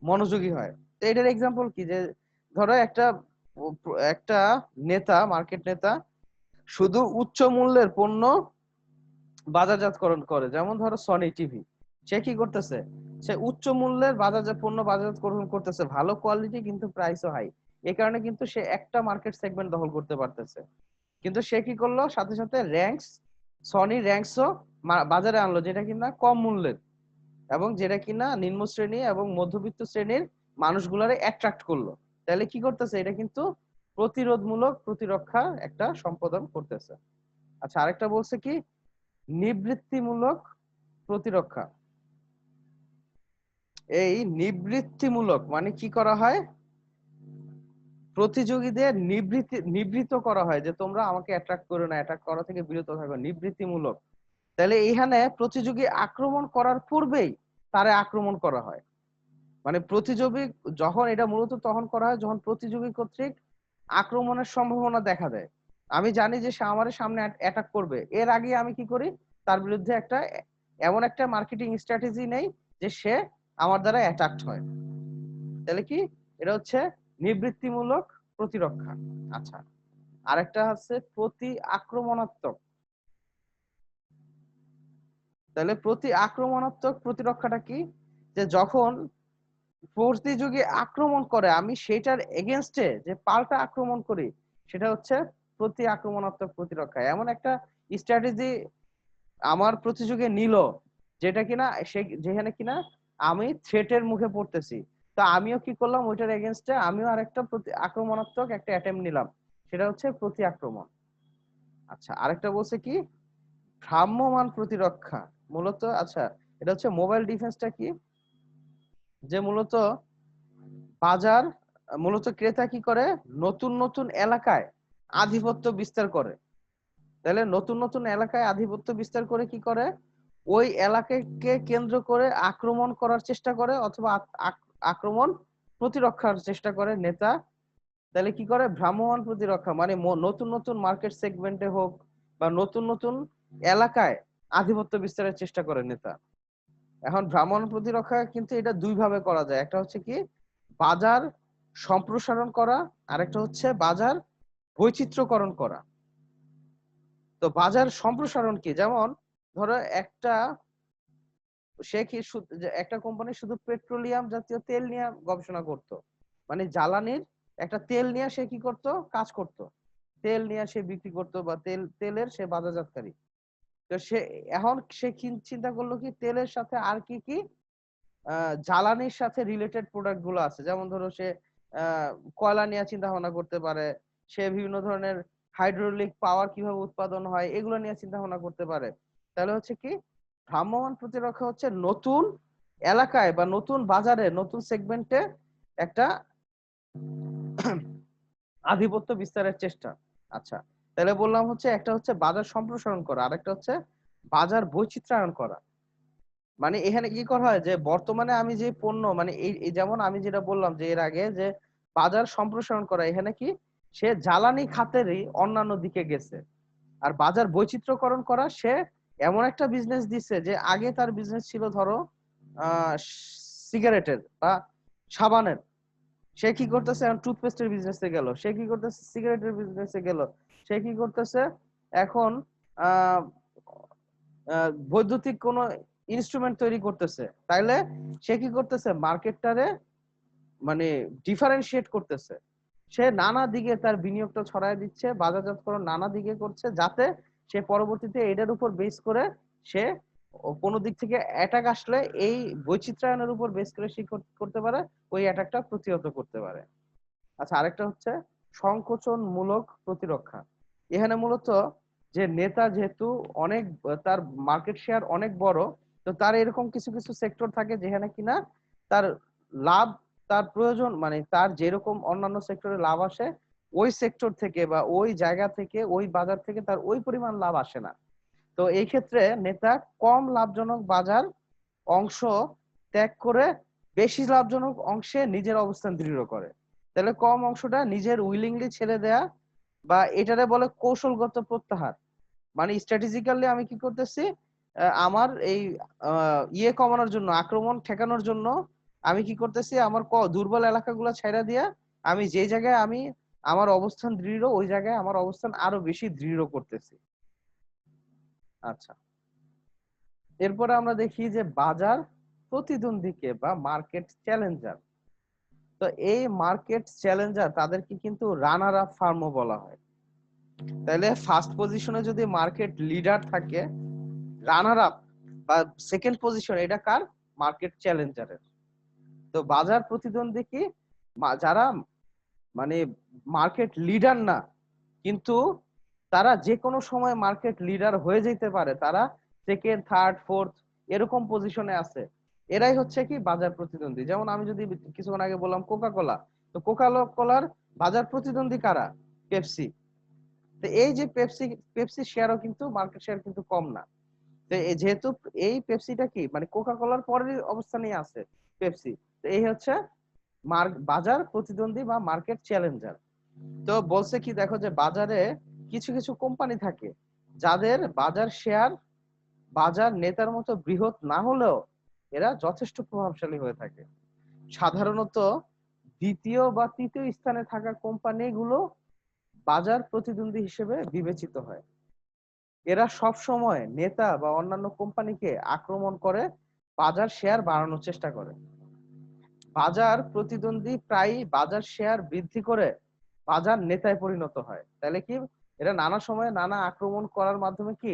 মনোযোগী হয়। তো এটার এক্সাম্পল কি, যে ধরো একটা একটা নেতা, মার্কেট নেতা শুধু উচ্চ মূল্যের পণ্য বাজারজাতকরণ করে, যেমন ধরো সনি টিভি। সে কি করতেছে, সে উচ্চ মূল্যের পণ্য বাজারজাতকরণ করতেছে, ভালো কোয়ালিটি কিন্তু প্রাইসও হাই। এই কারণে কিন্তু সে একটা মার্কেট সেগমেন্ট দখল করতে পারতেছে। কিন্তু সে কি করলো, সাথে সাথে সনি র্যাঙ্কসও বাজারে আনলো, যেটা কিনা কম মূল্যের এবং যেটা কিনা নিম্ন শ্রেণী এবং মধ্যবিত্ত শ্রেণীর মানুষগুলারে অ্যাট্রাক্ট করলো। তাহলে কি করতেছে, এটা কিন্তু প্রতিরোধমূলক প্রতিরক্ষা একটা সম্পাদন করতেছে। আচ্ছা, আরেকটা বলছে কি নিবৃত্তিমূলক প্রতিরক্ষা। এই নিবৃত্তিমূলক মানে কি করা হয়, প্রতিযোগীদের নিবৃত্ত করা হয়, যে তোমরা আমাকে অ্যাট্রাক্ট করো না, অ্যাট্রাক্ট করা থেকে বিরত থাকো, নিবৃত্তিমূলক। তাহলে এইখানে প্রতিযোগী আক্রমণ করার পূর্বেই তারে আক্রমণ করা হয়। মানে প্রতিযোগী যখন, এটা মূলত তখন করা হয় যখন প্রতিযোগী কর্তৃক আক্রমণের সম্ভাবনা দেখা দেয়। আমি জানি যে সে আমার সামনে অ্যাটাক করবে, এর আগে আমি কি করি, তার বিরুদ্ধে এমন একটা মার্কেটিং স্ট্র্যাটেজি নেই যে সে আমার দ্বারা অ্যাটাকড হয়। তাহলে কি এটা হচ্ছে নিবৃত্তিমূলক প্রতিরক্ষা। আচ্ছা, আরেকটা হচ্ছে প্রতি আক্রমণাত্মক। তাহলে প্রতি আক্রমণাত্মক প্রতিরক্ষাটা কি, যে যখন প্রতিযোগী আক্রমণ করে আমি সেটার এগেনস্টে যে পাল্টা আক্রমণ করি, সেটা হচ্ছে প্রতি আক্রমণাত্মক প্রতিরক্ষা। এমন একটা স্ট্র্যাটেজি আমার প্রতিযোগী নিল, যেটা কিনা সে যেখানে কিনা আমি থ্রেটের মুখে পড়তেছি, তো আমিও কি করলাম, ওইটার এগেনস্টে আমিও আরেকটা আক্রমণাত্মক একটা অ্যাটেম্প নিলাম, সেটা হচ্ছে প্রতি আক্রমণ। আচ্ছা, আরেকটা বলছে কি, ভ্রাম্যমাণ প্রতিরক্ষা। মূলত আচ্ছা, এটা হচ্ছে মোবাইল ডিফেন্সটা কি, যে মূলত বাজার, মূলত ক্রেতা কি করে, নতুন নতুন এলাকায় আধিপত্য বিস্তার করে। তাহলে নতুন নতুন এলাকায় আধিপত্য বিস্তার করে কি করে, ওই এলাকাকে কেন্দ্র করে আক্রমণ করার চেষ্টা করে, অথবা আক্রমণ প্রতিরক্ষার চেষ্টা করে নেতা। তাহলে কি করে, ভ্রাম্যমাণ প্রতিরক্ষা মানে নতুন নতুন মার্কেট সেগমেন্টে হোক বা নতুন নতুন এলাকায় আধিপত্য বিস্তারের চেষ্টা করে নেতা। এখন ভ্রাম্যমাণ প্রতিরক্ষা কিন্তু এটা দুই ভাবে করা যায়, একটা হচ্ছে কি বাজার সম্প্রসারণ করা, আরেকটা হচ্ছে বাজার বৈচিত্র্যকরণ করা। তো বাজার সম্প্রসারণ কি, যেমন ধরো একটা সে কি একটা কোম্পানি শুধু পেট্রোলিয়াম জাতীয় তেল নিয়ে গবেষণা করত, মানে জ্বালানির একটা তেল নিয়ে সে কি করত, কাজ করত, তেল নিয়ে সে বিক্রি করতো, বা তেলের সে বাজারজাতকারী। তো সে এখন সে চিন্তা করলো কি তেলের সাথে আর কি কি জ্বালানির সাথে রিলেটেড প্রোডাক্ট গুলো আছে, যেমন ধরো সে কয়লা নিয়ে চিন্তা ভাবনা করতে পারে, সে বিভিন্ন ধরনের হাইড্রোলিক পাওয়ার কিভাবে উৎপাদন হয় এগুলো নিয়ে চিন্তা ভাবনা করতে পারে। তাহলে হচ্ছে কি ভ্রাম্যমাণ প্রতিরক্ষা হচ্ছে নতুন এলাকায় বা নতুন বাজারে নতুন সেগমেন্টে একটা আধিপত্য বিস্তারের চেষ্টা। আচ্ছা, তাহলে বললাম হচ্ছে একটা হচ্ছে বাজার সম্প্রসারণ করা, আরেকটা হচ্ছে বাজার বৈচিত্র্যায়ন করা। মানে এখানে কি করা হয়, যে বর্তমানে আমি যে পণ্য মানে এই যেমন আমি যেটা বললাম যে এর আগে, যে বাজার সম্প্রসারণ করা, এখানে কি সে জ্বালানি খাতেরই অন্যান্য দিকে গেছে। আর বাজার বৈচিত্র্যকরণ করা, সে এমন একটা বিজনেস দিচ্ছে যে আগে তার বিজনেস ছিল ধরো আহ সিগারেটের বা সাবানের, সে কি করতেছে এখন টুথপেস্টের বিজনেসে গেল, সে কি করতেছে সিগারেটের বিজনেসে গেল, সে কি করতেছে এখন আহ বৈদ্যুতিক কোন ইনস্ট্রুমেন্ট তৈরি করতেছে। তাইলে সে কি করতেছে, মার্কেটটারে মানে ডিফারেন্সিয়েট করতেছে, সে নানা দিকে তার বিনিয়োগটা ছড়ায় দিচ্ছে, বাজারজাতকরণ নানা দিকে করছে, যাতে সে পরবর্তীতে এটার উপর বেস করে সে কোনো দিক থেকে অ্যাটাক আসলে এই বৈচিত্র্যায়নের উপর বেস করে সে করতে পারে, ওই অ্যাটাকটা প্রতিহত করতে পারে। আচ্ছা, আরেকটা হচ্ছে সংকোচনমূলক প্রতিরক্ষা। এখানে মূলত যে নেতা যেহেতু অনেক, তার মার্কেট শেয়ার অনেক বড়, তো তার এরকম কিছু কিছু সেক্টর থাকে যেখানে কিনা তার লাভ, তার প্রয়োজন মানে তার যেরকম অন্যান্য সেক্টরে লাভ আসে, ওই সেক্টর থেকে বা ওই জায়গা থেকে ওই বাজার থেকে তার ওই পরিমাণ লাভ আসে না। তো এই ক্ষেত্রে নেতা কম লাভজনক বাজার অংশ ত্যাগ করে বেশি লাভজনক অংশে নিজের অবস্থান দৃঢ় করে। তাহলে কম অংশটা নিজের উইলিংলি ছেড়ে দেয়া, বা এটারে বলে কৌশলগত প্রত্যাহার। মানে স্ট্র্যাটেজিক্যালি আমি কি করতেছি, আমার এই ইয়ে কমানোর জন্য, আক্রমণ ঠেকানোর জন্য আমি কি করতেছি, আমার দুর্বল এলাকাগুলো ছেড়ে দিয়া আমি যে জায়গায় আমি আমার অবস্থান দৃঢ়, ওই জায়গায় আমার অবস্থান আরো বেশি দৃঢ় করতেছি। আচ্ছা, এরপরে আমরা দেখি যে বাজার প্রতিদ্বন্দ্বীকে বা মার্কেট চ্যালেঞ্জার। তো এই মার্কেট চ্যালেঞ্জার তাদেরকে কিন্তু রানার আপ ফার্মও বলা হয়। তাহলে ফার্স্ট পজিশনে যদি মার্কেট লিডার থাকে, রানার আপ বা সেকেন্ড পজিশন এটা কার, মার্কেট চ্যালেঞ্জারের। তো বাজার প্রতিদ্বন্দ্বী কি, যারা মানে মার্কেট লিডার না, কিন্তু তারা যে কোনো সময় মার্কেট লিডার হয়ে যেতে পারে, তারা সেকেন্ড থার্ড ফোর্থ এরকম পজিশনে আছে, এরাই হচ্ছে কি বাজার প্রতিদ্বন্দ্বী। যেমন আমি যদি কিছুক্ষণ আগে বললাম কোকা কোলা, তো কোকা কোলার বাজার প্রতিদ্বন্দ্বী কারা, পেপসি। তো এই যে পেপসি, পেপসি শেয়ারও কিন্তু মার্কেট শেয়ার কিন্তু কম না। তো যেহেতু এই পেপসিটা কি মানে কোকা কোলার পরের অবস্থানে আছে পেপসি, তো এই হচ্ছে বাজার প্রতিদ্বন্দ্বী বা মার্কেট চ্যালেঞ্জার। তো বলছে কি, দেখো যে বাজারে কিছু কিছু কোম্পানি থাকে যাদের বাজার শেয়ার বাজার নেতার মতো বৃহৎ না হলেও এরা যথেষ্ট প্রভাবশালী হয়ে থাকে। সাধারণত দ্বিতীয় বা তৃতীয় স্থানে থাকা কোম্পানিগুলো বাজার প্রতিদ্বন্দ্বী হিসেবে বিবেচিত হয়। এরা সব সময় নেতা বা অন্যান্য কোম্পানিকে আক্রমণ করে বাজার শেয়ার বাড়ানোর চেষ্টা করে। বাজার প্রতিদ্বন্দ্বী প্রায়ই বাজার শেয়ার বৃদ্ধি করে বাজার নেতায় পরিণত হয়। তাহলে কি, এরা নানা সময়ে নানা আক্রমণ করার মাধ্যমে কি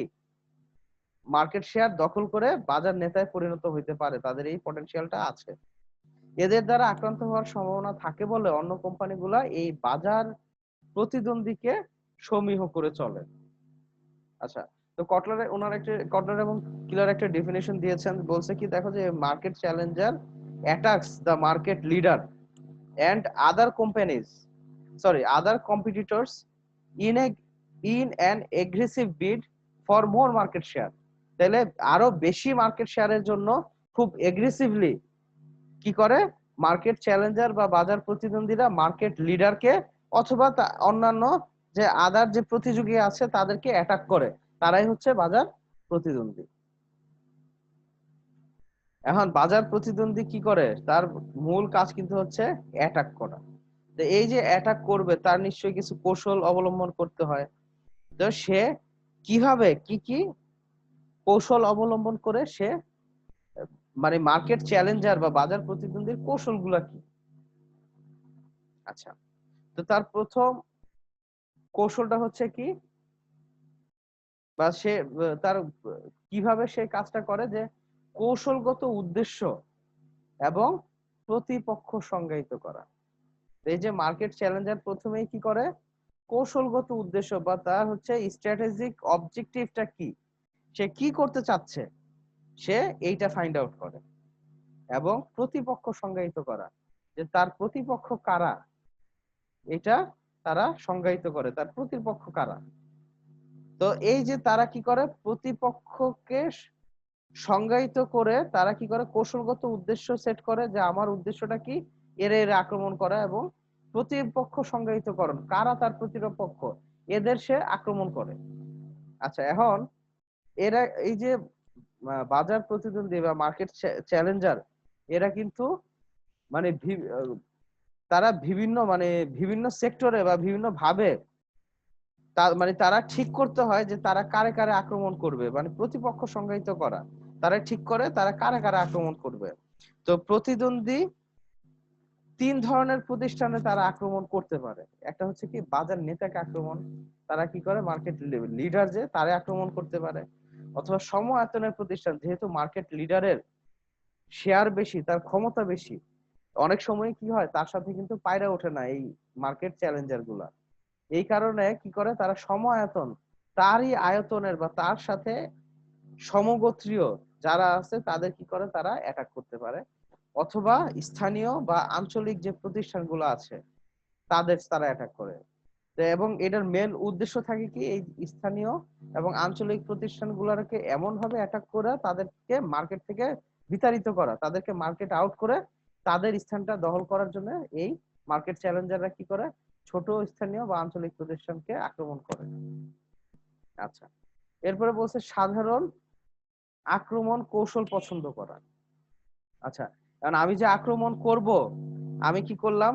মার্কেট শেয়ার দখল করে বাজার নেতায় পরিণত হইতে পারে, তাদের এই পটেনশিয়ালটা আছে। এদের দ্বারা আক্রান্ত হওয়ার সম্ভাবনা থাকে বলে অন্য কোম্পানিগুলা এই বাজার প্রতিদ্বন্দ্বীকে সমীহ করে চলে। আচ্ছা, তো কটলার এবং কিলার একটা ডেফিনেশন দিয়েছেন, বলছে কি দেখো যে market Challenger attacks the market leader and other companies, sorry, other competitors in a in an aggressive bid for more market share। তাহলে আরো বেশি মার্কেট শেয়ারের জন্য খুব এগ্রেসিভলি কি করে মার্কেট চ্যালেঞ্জার বা বাজার প্রতিদ্বন্দ্বীরা মার্কেট লিডারকে অথবা অন্যান্য যে আদার যে প্রতিযোগী আছে তাদেরকে অ্যাটাক করে, তারাই হচ্ছে বাজার প্রতিদ্বন্দ্বী। এখন বাজার প্রতিদ্বন্দ্বী কি করে, তার মূল কাজ কিন্তু হচ্ছে অ্যাটাক করা। তো এই যে অ্যাটাক করবে তার নিশ্চয়ই কিছু কৌশল অবলম্বন করতে হয়। তো সে কিভাবে কি কি কৌশল অবলম্বন করে সে মানে মার্কেট চ্যালেঞ্জার বা বাজার প্রতিদ্বন্দ্বীর কৌশলগুলা কি? আচ্ছা, তো তার প্রথম কৌশলটা হচ্ছে কি, বা সে তার কিভাবে সে কাজটা করে, যে কৌশলগত উদ্দেশ্য এবং প্রতিপক্ষ সংজ্ঞায়িত করা। এই যে মার্কেট চ্যালেঞ্জার প্রথমেই কি করে, কৌশলগত উদ্দেশ্য বা তার হচ্ছে স্ট্র্যাটেজিক অবজেক্টিভটা কি, সে কি করতে চাচ্ছে, সে এইটা ফাইন্ড আউট করে। এবং প্রতিপক্ষ সংজ্ঞায়িত করা, যে তার প্রতিপক্ষ কারা, এটা তারা সংজ্ঞায়িত করে, তার প্রতিপক্ষ কারা। তো এই যে তারা কি করে, প্রতিপক্ষকে সংজ্ঞায়িত করে তারা কি করে কৌশলগত উদ্দেশ্য সেট করে, যে আমার উদ্দেশ্যটা কি, এর আক্রমণ করা, এবং প্রতিপক্ষ সংজ্ঞায়িতকরণ, কারা তার প্রতিপক্ষ, এদের সে আক্রমণ করে। আচ্ছা, এখন এরা এই যে বাজার প্রতিদ্বন্দ্বী বা মার্কেট চ্যালেঞ্জার, এরা কিন্তু মানে তারা বিভিন্ন সেক্টরে বা বিভিন্ন ভাবে মানে তারা ঠিক করতে হয় যে তারা কারে কারে আক্রমণ করবে, মানে প্রতিপক্ষ সংজ্ঞায়িত করা, তারা ঠিক করে তারা কারে কারে আক্রমণ করবে। তো প্রতিদ্বন্দ্বী তিন ধরনের প্রতিষ্ঠানে তারা আক্রমণ করতে পারে। একটা হচ্ছে কি বাজার নেতাকে আক্রমণ, তারা কি করে মার্কেট লিডার যে তারে আক্রমণ করতে পারে। অথবা সম আয়তনের প্রতিষ্ঠান, যেহেতু মার্কেট লিডারের শেয়ার বেশি, তার ক্ষমতা বেশি, অনেক সময় কি হয় তার সাথে কিন্তু পায়রা ওঠে না এই মার্কেট চ্যালেঞ্জার গুলা। এই কারণে কি করে তারা সম আয়তন, তারই আয়তনের বা তার সাথে সমগোত্রীয় যারা আছে তাদের কি করে তারা অ্যাটাক করতে পারে। অথবা স্থানীয় বা আঞ্চলিক যে প্রতিষ্ঠানগুলো আছে তাদের তারা অ্যাটাক করে। এবং এটার মেন উদ্দেশ্য থাকে কি, এই স্থানীয় এবং আঞ্চলিক প্রতিষ্ঠানগুলোকে এমন ভাবে অ্যাটাক করে তাদেরকে মার্কেট থেকে বিতাড়িত করা, তাদেরকে মার্কেট আউট করে তাদের স্থানটা দখল করার জন্য এই মার্কেট চ্যালেঞ্জাররা কি করে ছোট স্থানীয় বা আঞ্চলিক প্রতিষ্ঠানকে আক্রমণ করে। আচ্ছা, এরপরে বলছে সাধারণ আক্রমণ কৌশল পছন্দ করা। আচ্ছা, কারণ আমি যে আক্রমণ করব, আমি কি করলাম,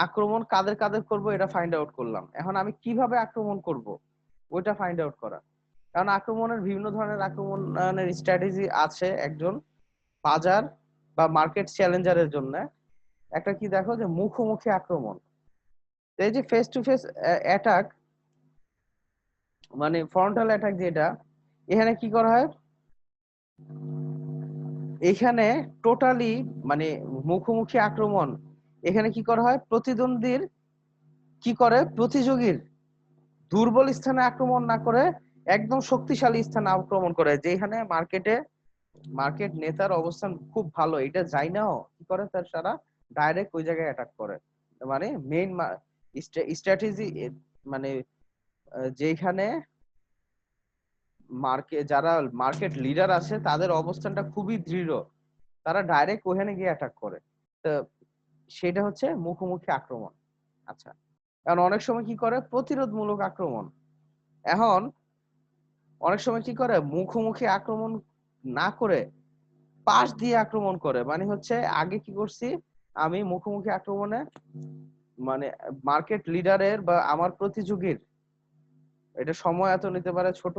আক্রমণ কাদের কাদের করব এটা ফাইন্ড আউট করলাম। এখন আমি কিভাবে আক্রমণ করব ওইটা ফাইন্ড আউট করা। কারণ আক্রমণের বিভিন্ন ধরনের আক্রমণের স্ট্র্যাটেজি আছে একজন বাজার বা মার্কেট চ্যালেঞ্জারের জন্য। একটা কি দেখো যে মুখোমুখি আক্রমণ, এই যে ফেস টু ফেস অ্যাটাক, মানে ফ্রন্টাল অ্যাটাক যেটা, এখানে কি করা হয়, এখানে টোটালি মানে মুখোমুখি আক্রমণ, এখানে কি করা হয়, প্রতিদ্বন্দ্বীর কি করে প্রতিযোগীর দুর্বল স্থানে আক্রমণ না করে একদম শক্তিশালী স্থানে আক্রমণ করে, যেখানে মার্কেট নেতার অবস্থান খুব ভালো, এটা যাই নাও কি করে তার সারা ডাইরেক্ট ওই জায়গায় অ্যাটাক করে। মানে মেইন স্ট্র্যাটেজি, মানে যেখানে যারা মার্কেট লিডার আছে তাদের অবস্থানটা খুবই দৃঢ়, তারা ডাইরেক্ট ওখানে গিয়ে অ্যাটাক করে। তো সেটা হচ্ছে মুখোমুখি আক্রমণ। আচ্ছা, কারণ অনেক সময় কি করে প্রতিরোধমূলক আক্রমণ। এখন অনেক সময় কি করে মুখোমুখি আক্রমণ না করে পাশ দিয়ে আক্রমণ করে, মানে হচ্ছে আগে কি করছি, আমি মুখোমুখি আক্রমণে মানে মার্কেট লিডারের বা আমার প্রতিযোগীর, এটা সময় এত নিতে পারে, ছোট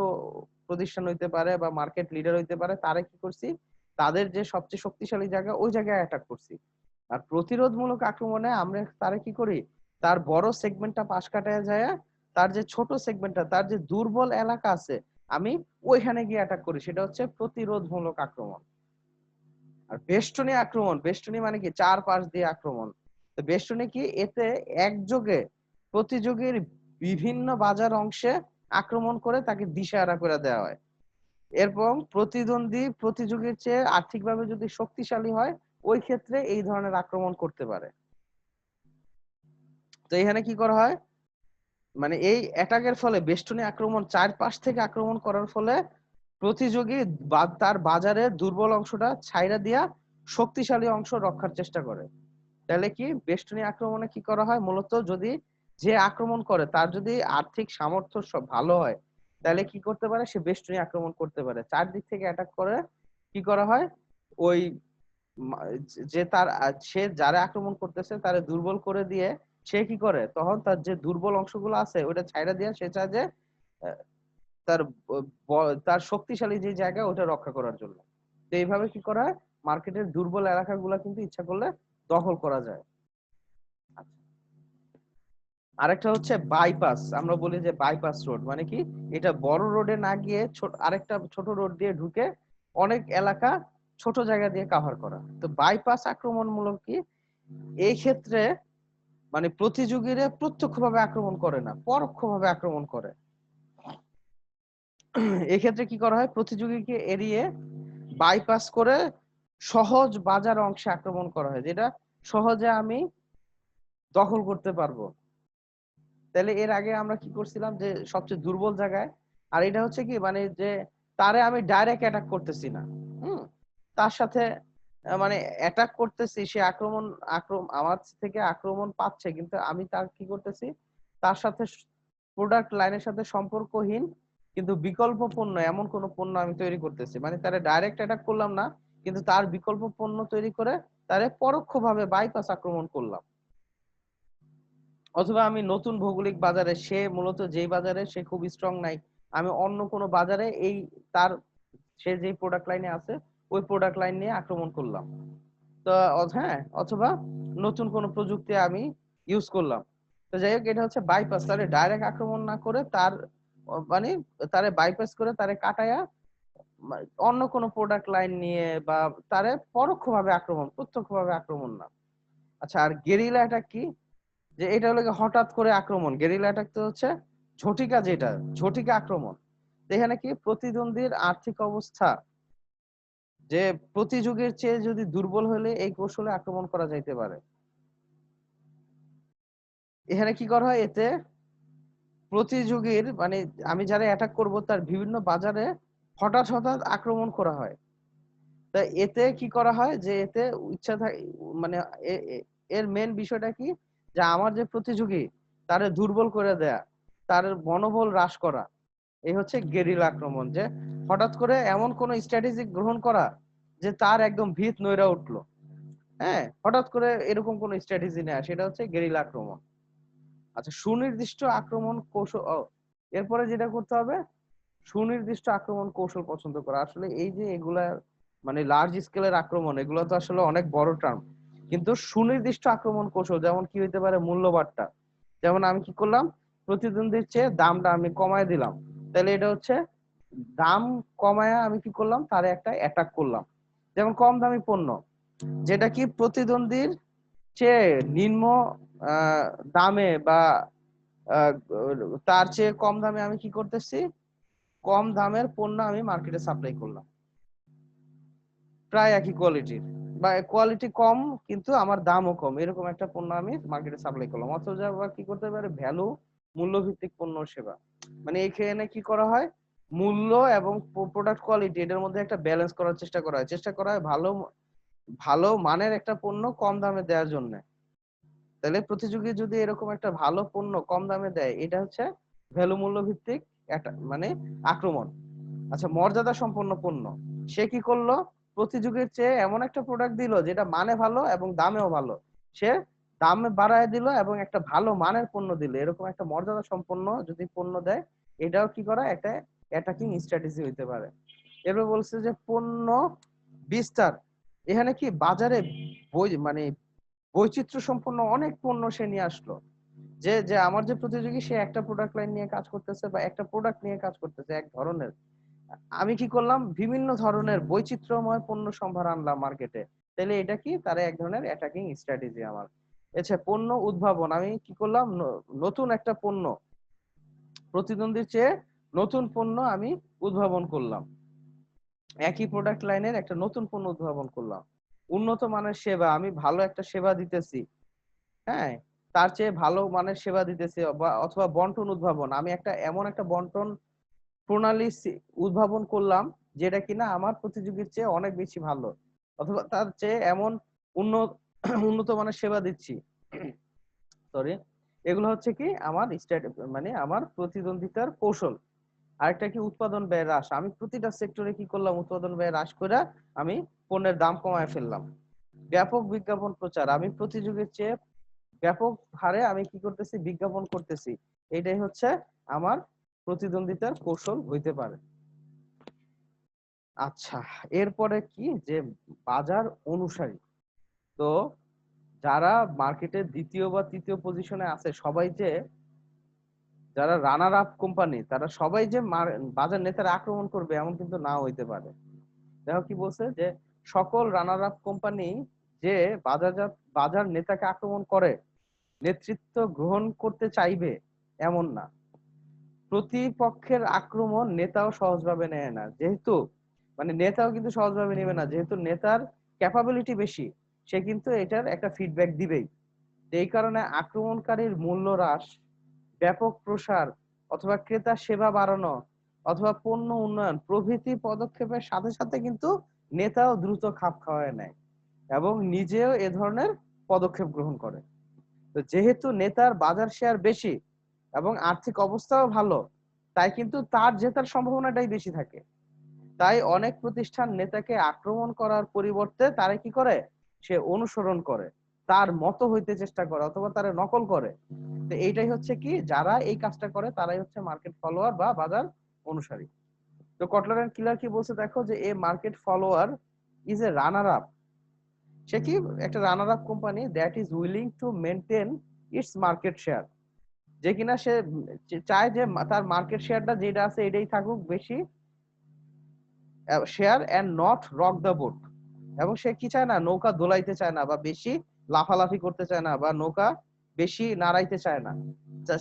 প্রতিষ্ঠান হইতে পারে বা মার্কেট লিডার হইতে পারে, তারা কি করছি তাদের যে সবচেয়ে শক্তিশালী জায়গা ওই জায়গায় অ্যাটাক করছি। আর প্রতিরোধমূলক আক্রমণে আমরা তারা কি করি, তার বড় সেগমেন্টটা পাশ কাটায় যায়, তার যে ছোট সেগমেন্টটা, তার যে দুর্বল এলাকা আছে আমি ওইখানে গিয়ে অ্যাটাক করি, সেটা হচ্ছে প্রতিরোধমূলক আক্রমণ। আর বেষ্টনী আক্রমণ, বেষ্টনী মানে কি চার পাশ দিয়ে আক্রমণ। তো বেষ্টনী কি, এতে একযোগে প্রতিযোগীর বিভিন্ন বাজার অংশে আক্রমণ করে তাকে দিশেহারা করে দেওয়া হয়। এবং প্রতিযোগীর চেয়ে আর্থিকভাবে যদি শক্তিশালী হয়, ওই ক্ষেত্রে এই ধরনের আক্রমণ করতে পারে। তো এখানে কি করা হয়, মানে এই অ্যাটাকের ফলে বেষ্টনী আক্রমণ চারপাশ থেকে আক্রমণ করার ফলে প্রতিযোগী তার বাজারের দুর্বল অংশটা ছাইড়া দিয়া শক্তিশালী অংশ রক্ষার চেষ্টা করে। তাহলে কি বেষ্টনী আক্রমণে কি করা হয়, মূলত যদি যে আক্রমণ করে তার যদি আর্থিক সামর্থ্য ভালো হয়, তাহলে কি করতে পারে, সে বেষ্টনী আক্রমণ করতে পারে, চারদিক থেকে অ্যাটাক করে কি করা হয়, ওই যে তার সে যারা আক্রমণ করতেছে তারে দুর্বল করে দিয়ে সে কি করে, তখন তার যে দুর্বল অংশগুলো আছে ওটা ছাইড়া দিয়ে সে চায় যে আহ, তার তার শক্তিশালী যে জায়গা ওটা রক্ষা করার জন্য। তো এইভাবে কি করা হয়, মার্কেটের দুর্বল এলাকাগুলো কিন্তু ইচ্ছা করলে দখল করা যায়। আরেকটা হচ্ছে বাইপাস, আমরা বলি যে বাইপাস রোড মানে কি, এটা বড় রোডে না গিয়ে আরেকটা ছোট রোড দিয়ে ঢুকে অনেক এলাকা ছোট জায়গা দিয়ে কভার করা। তো বাইপাস আক্রমণমূলক কি, এই ক্ষেত্রে মানে প্রতিযোগীরা প্রত্যক্ষভাবে আক্রমণ করে না, পরোক্ষভাবে আক্রমণ করে। এক্ষেত্রে কি করা হয়, প্রতিযোগীকে এড়িয়ে বাইপাস করে সহজ বাজার অংশে আক্রমণ করা হয়, যেটা সহজে আমি দখল করতে পারবো। তাহলে এর আগে আমরা কি করছিলাম, যে সবচেয়ে দুর্বল জায়গায়, আর এটা হচ্ছে কি মানে যে তারে আমি ডাইরেক্ট অ্যাটাক করতেছি না, তার সাথে মানে অ্যাটাক করতেছি, সে আক্রমণ আমার থেকে আক্রমণ পাচ্ছে, কিন্তু আমি তার কি করতেছি, তার সাথে প্রোডাক্ট লাইনের সাথে সম্পর্কহীন কিন্তু বিকল্প পণ্য এমন কোন পণ্য আমি তৈরি করতেছি, মানে তারে ডাইরেক্ট অ্যাটাক করলাম না, কিন্তু তার বিকল্প পণ্য তৈরি করে তারে পরোক্ষভাবে বাইপাস আক্রমণ করলাম। অথবা আমি নতুন ভৌগোলিক বাজারে, সে মূলত যেই বাজারে সে খুব স্ট্রং নাই, আমি অন্য কোনো বাজারে এই তার সে যে প্রোডাক্ট লাইনে আছে ওই প্রোডাক্ট লাইন নিয়ে আক্রমণ করলাম। তো হ্যাঁ, অথবা নতুন কোনো প্রযুক্তি আমি ইউজ করলাম। তো যাই হোক, এটা হচ্ছে বাইপাস, তারে ডাইরেক্ট আক্রমণ না করে তার মানে তারে বাইপাস করে তারে কাটায়া অন্য কোনো প্রোডাক্ট লাইন নিয়ে বা তারে পরোক্ষভাবে আক্রমণ, প্রত্যক্ষভাবে আক্রমণ না। আচ্ছা, আর গেরিলা অ্যাটাক কি, যে এটা হলো হঠাৎ করে আক্রমণ। গেরিলা অ্যাটাক তো হচ্ছে ঝটিকা, যেটা ঝটিকা আক্রমণ। এখানে কি প্রতিদ্বন্দ্বীর আর্থিক অবস্থা যে প্রতিযোগীর চেয়ে যদি দুর্বল হলে এই কৌশলে আক্রমণ করা যাইতে পারে। এখানে কি করা হয়, এতে প্রতিযোগীর মানে আমি যারা অ্যাটাক করব তার বিভিন্ন বাজারে হঠাৎ হঠাৎ আক্রমণ করা হয়। তাই এতে কি করা হয়, যে এতে ইচ্ছা থাকে মানে এর মেন বিষয়টা কি, যে আমার যে প্রতিযোগী তারে দুর্বল করে দেয়া, তার মনোবল হ্রাস করা। এই হচ্ছে গেরিলা আক্রমণ, যে হঠাৎ করে এমন কোন স্ট্র্যাটেজি গ্রহণ করা যে তার একদম ভিত নইরা উঠলো। হ্যাঁ, হঠাৎ করে এরকম কোন স্ট্র্যাটেজি নেয়া, সেটা হচ্ছে গেরিলা আক্রমণ। আচ্ছা, সুনির্দিষ্ট আক্রমণ কৌশল, এরপরে যেটা করতে হবে, সুনির্দিষ্ট আক্রমণ কৌশল পছন্দ করা। আসলে এই যে এগুলা মানে লার্জ স্কেলের আক্রমণ, এগুলো তো আসলে অনেক বড় টার্ম, কিন্তু সুনির্দিষ্ট আক্রমণ কৌশল যেমন কি হইতে পারে, মূল্যবাড়টা। যেমন আমি কি করলাম, প্রতিদ্বন্দ্বীর চেয়ে দামটা আমি কমায় দিলাম, তাহলে এটা হচ্ছে দাম কমায় আমি কি করলাম, তারে একটা অ্যাটাক করলাম। যেমন কম দামি পণ্য, যেটা কি প্রতিদ্বন্দ্বীর চেয়ে নিম্ন আহ, দামে বা আহ, তার চেয়ে কম দামে আমি কি করতেছি, কম দামের পণ্য আমি মার্কেটে সাপ্লাই করলাম, প্রায় একই কোয়ালিটির বা কোয়ালিটি কম কিন্তু আমার দামও কম, এরকম একটা পণ্য আমি মার্কেটে সাপ্লাই করলাম। অথবা কি করতে পারে, ভ্যালু, মূল্যভিত্তিক পণ্য সেবা, মানে এখানে কি করা হয়, মূল্য এবং প্রোডাক্ট কোয়ালিটি এটার মধ্যে একটা ব্যালেন্স করার চেষ্টা করা হয় ভালো ভালো মানের একটা পণ্য কম দামে দেওয়ার জন্য। তাহলে প্রতিযোগী যদি এরকম একটা ভালো পণ্য কম দামে দেয়, এটা হচ্ছে ভ্যালু মূল্য ভিত্তিক একটা মানে আক্রমণ। আচ্ছা, মর্যাদা সম্পন্ন পণ্য, সে কি করলো, প্রতিযোগীর চেয়ে এমন একটা প্রোডাক্ট দিল যেটা মানে ভালো এবং দামেও ভালো, সে দামে বাড়ায় দিল এবং একটা ভালো মানের পণ্য দিল, এরকম একটা মর্যাদা সম্পন্ন যদি পণ্য দেয়, এটাও কি করা একটা অ্যাটাকিং স্ট্র্যাটেজি হইতে পারে। এরপর বলছে যে পণ্য বিস্তার, এখানে কি বাজারে মানে বৈচিত্র্য সম্পন্ন অনেক পণ্য সে নিয়ে আসলো, যে যে আমার যে প্রতিযোগী সে একটা প্রোডাক্ট লাইন নিয়ে কাজ করতেছে বা একটা প্রোডাক্ট নিয়ে কাজ করতেছে এক ধরনের, আমি কি করলাম বিভিন্ন ধরনের বৈচিত্র্যময় পণ্য সম্ভার আনলাম মার্কেটে, তাহলে এটা কি তার এক ধরনের অ্যাটাকিং স্ট্র্যাটেজি আমার। আচ্ছা, পণ্য উদ্ভাবন, আমি কি করলাম নতুন একটা পণ্য, প্রতিদ্বন্দ্বীর চেয়ে নতুন পণ্য আমি উদ্ভাবন করলাম, একই প্রোডাক্ট লাইনের একটা নতুন পণ্য উদ্ভাবন করলাম। উন্নত মানের সেবা, আমি ভালো একটা সেবা দিতেছি, হ্যাঁ, তার চেয়ে ভালো মানের সেবা দিতেছি, বা অথবা বন্টন উদ্ভাবন, আমি একটা এমন একটা বন্টন প্রণালী উদ্ভাবন করলাম যেটা কিনা আমার প্রতিযোগীর চেয়ে অনেক বেশি ভালো, অথবা তার চেয়ে এমন উন্নত উন্নত মানের সেবা দিচ্ছি, সরি, এগুলো হচ্ছে কি আমার মানে আমার প্রতিদ্বন্দ্বিতার কৌশল। আরেকটা কি উৎপাদন ব্যয় হ্রাস, আমি প্রতিটা সেক্টরে কি করলাম উৎপাদন ব্যয় হ্রাস করে আমি পণ্যের দাম কমায় ফেললাম। ব্যাপক বিজ্ঞাপন প্রচার, আমি প্রতিযোগীর চেয়ে ব্যাপক হারে আমি কি করতেছি বিজ্ঞাপন করতেছি, এটাই হচ্ছে আমার প্রতিদ্বন্দ্বিতার কৌশল হইতে পারে। আচ্ছা, এরপরে কি যে বাজার অনুসারী, তো যারা মার্কেটে দ্বিতীয় বা তৃতীয় পজিশনে আছে সবাই যে, যারা রানার আপ কোম্পানি তারা সবাই যে বাজার নেতারা আক্রমণ করবে এমন কিন্তু না হইতে পারে। দেখো কি বলছে যে সকল রানার আপ কোম্পানি যে বাজার নেতাকে আক্রমণ করে নেতৃত্ব গ্রহণ করতে চাইবে এমন না। প্রতিপক্ষের আক্রমণ নেতাও সহজভাবে নেয় না, যেহেতু মানে নেতাও কিন্তু সহজভাবে নেবে না, যেহেতু নেতার ক্যাপাবিলিটি বেশি, সে কিন্তু এটার একটা ফিডব্যাক দিবেই। এই কারণে আক্রমণকারীর মূল্য হ্রাস, ব্যাপক প্রসার, অথবা ক্রেতা সেবা বাড়ানো, অথবা পণ্য উন্নয়ন প্রভৃতি পদক্ষেপের সাথে সাথে কিন্তু নেতাও দ্রুত খাপ খাওয়ায় নেয় এবং নিজেও এ ধরনের পদক্ষেপ গ্রহণ করে। তো যেহেতু নেতার বাজার শেয়ার বেশি এবং আর্থিক অবস্থাও ভালো, তাই কিন্তু তার জেতার সম্ভাবনাটাই বেশি থাকে। তাই অনেক প্রতিষ্ঠান নেতাকে আক্রমণ করার পরিবর্তে তারা কি করে, সে অনুসরণ করে, তার মতো হইতে চেষ্টা করে অথবা তারা নকল করে। তো এইটাই হচ্ছে কি, যারা এই কাজটা করে তারাই হচ্ছে মার্কেট ফলোয়ার বা বাজার অনুসারী। তো কটলার এন্ড কিলার কি বলছে দেখো, যে a market follower is a runner up, সে কি একটা runner up company that is willing to maintain its market share, যে কিনা সে চায় যে তার মার্কেট শেয়ারটা যেটা আছে এটাই থাকুক বেশি share, and not rock the boat, এবং সে কি চায় না, নৌকা দোলাইতে চায় না বা বেশি লাফালাফি করতে চায় না বা নৌকা বেশি নাড়াইতে চায় না।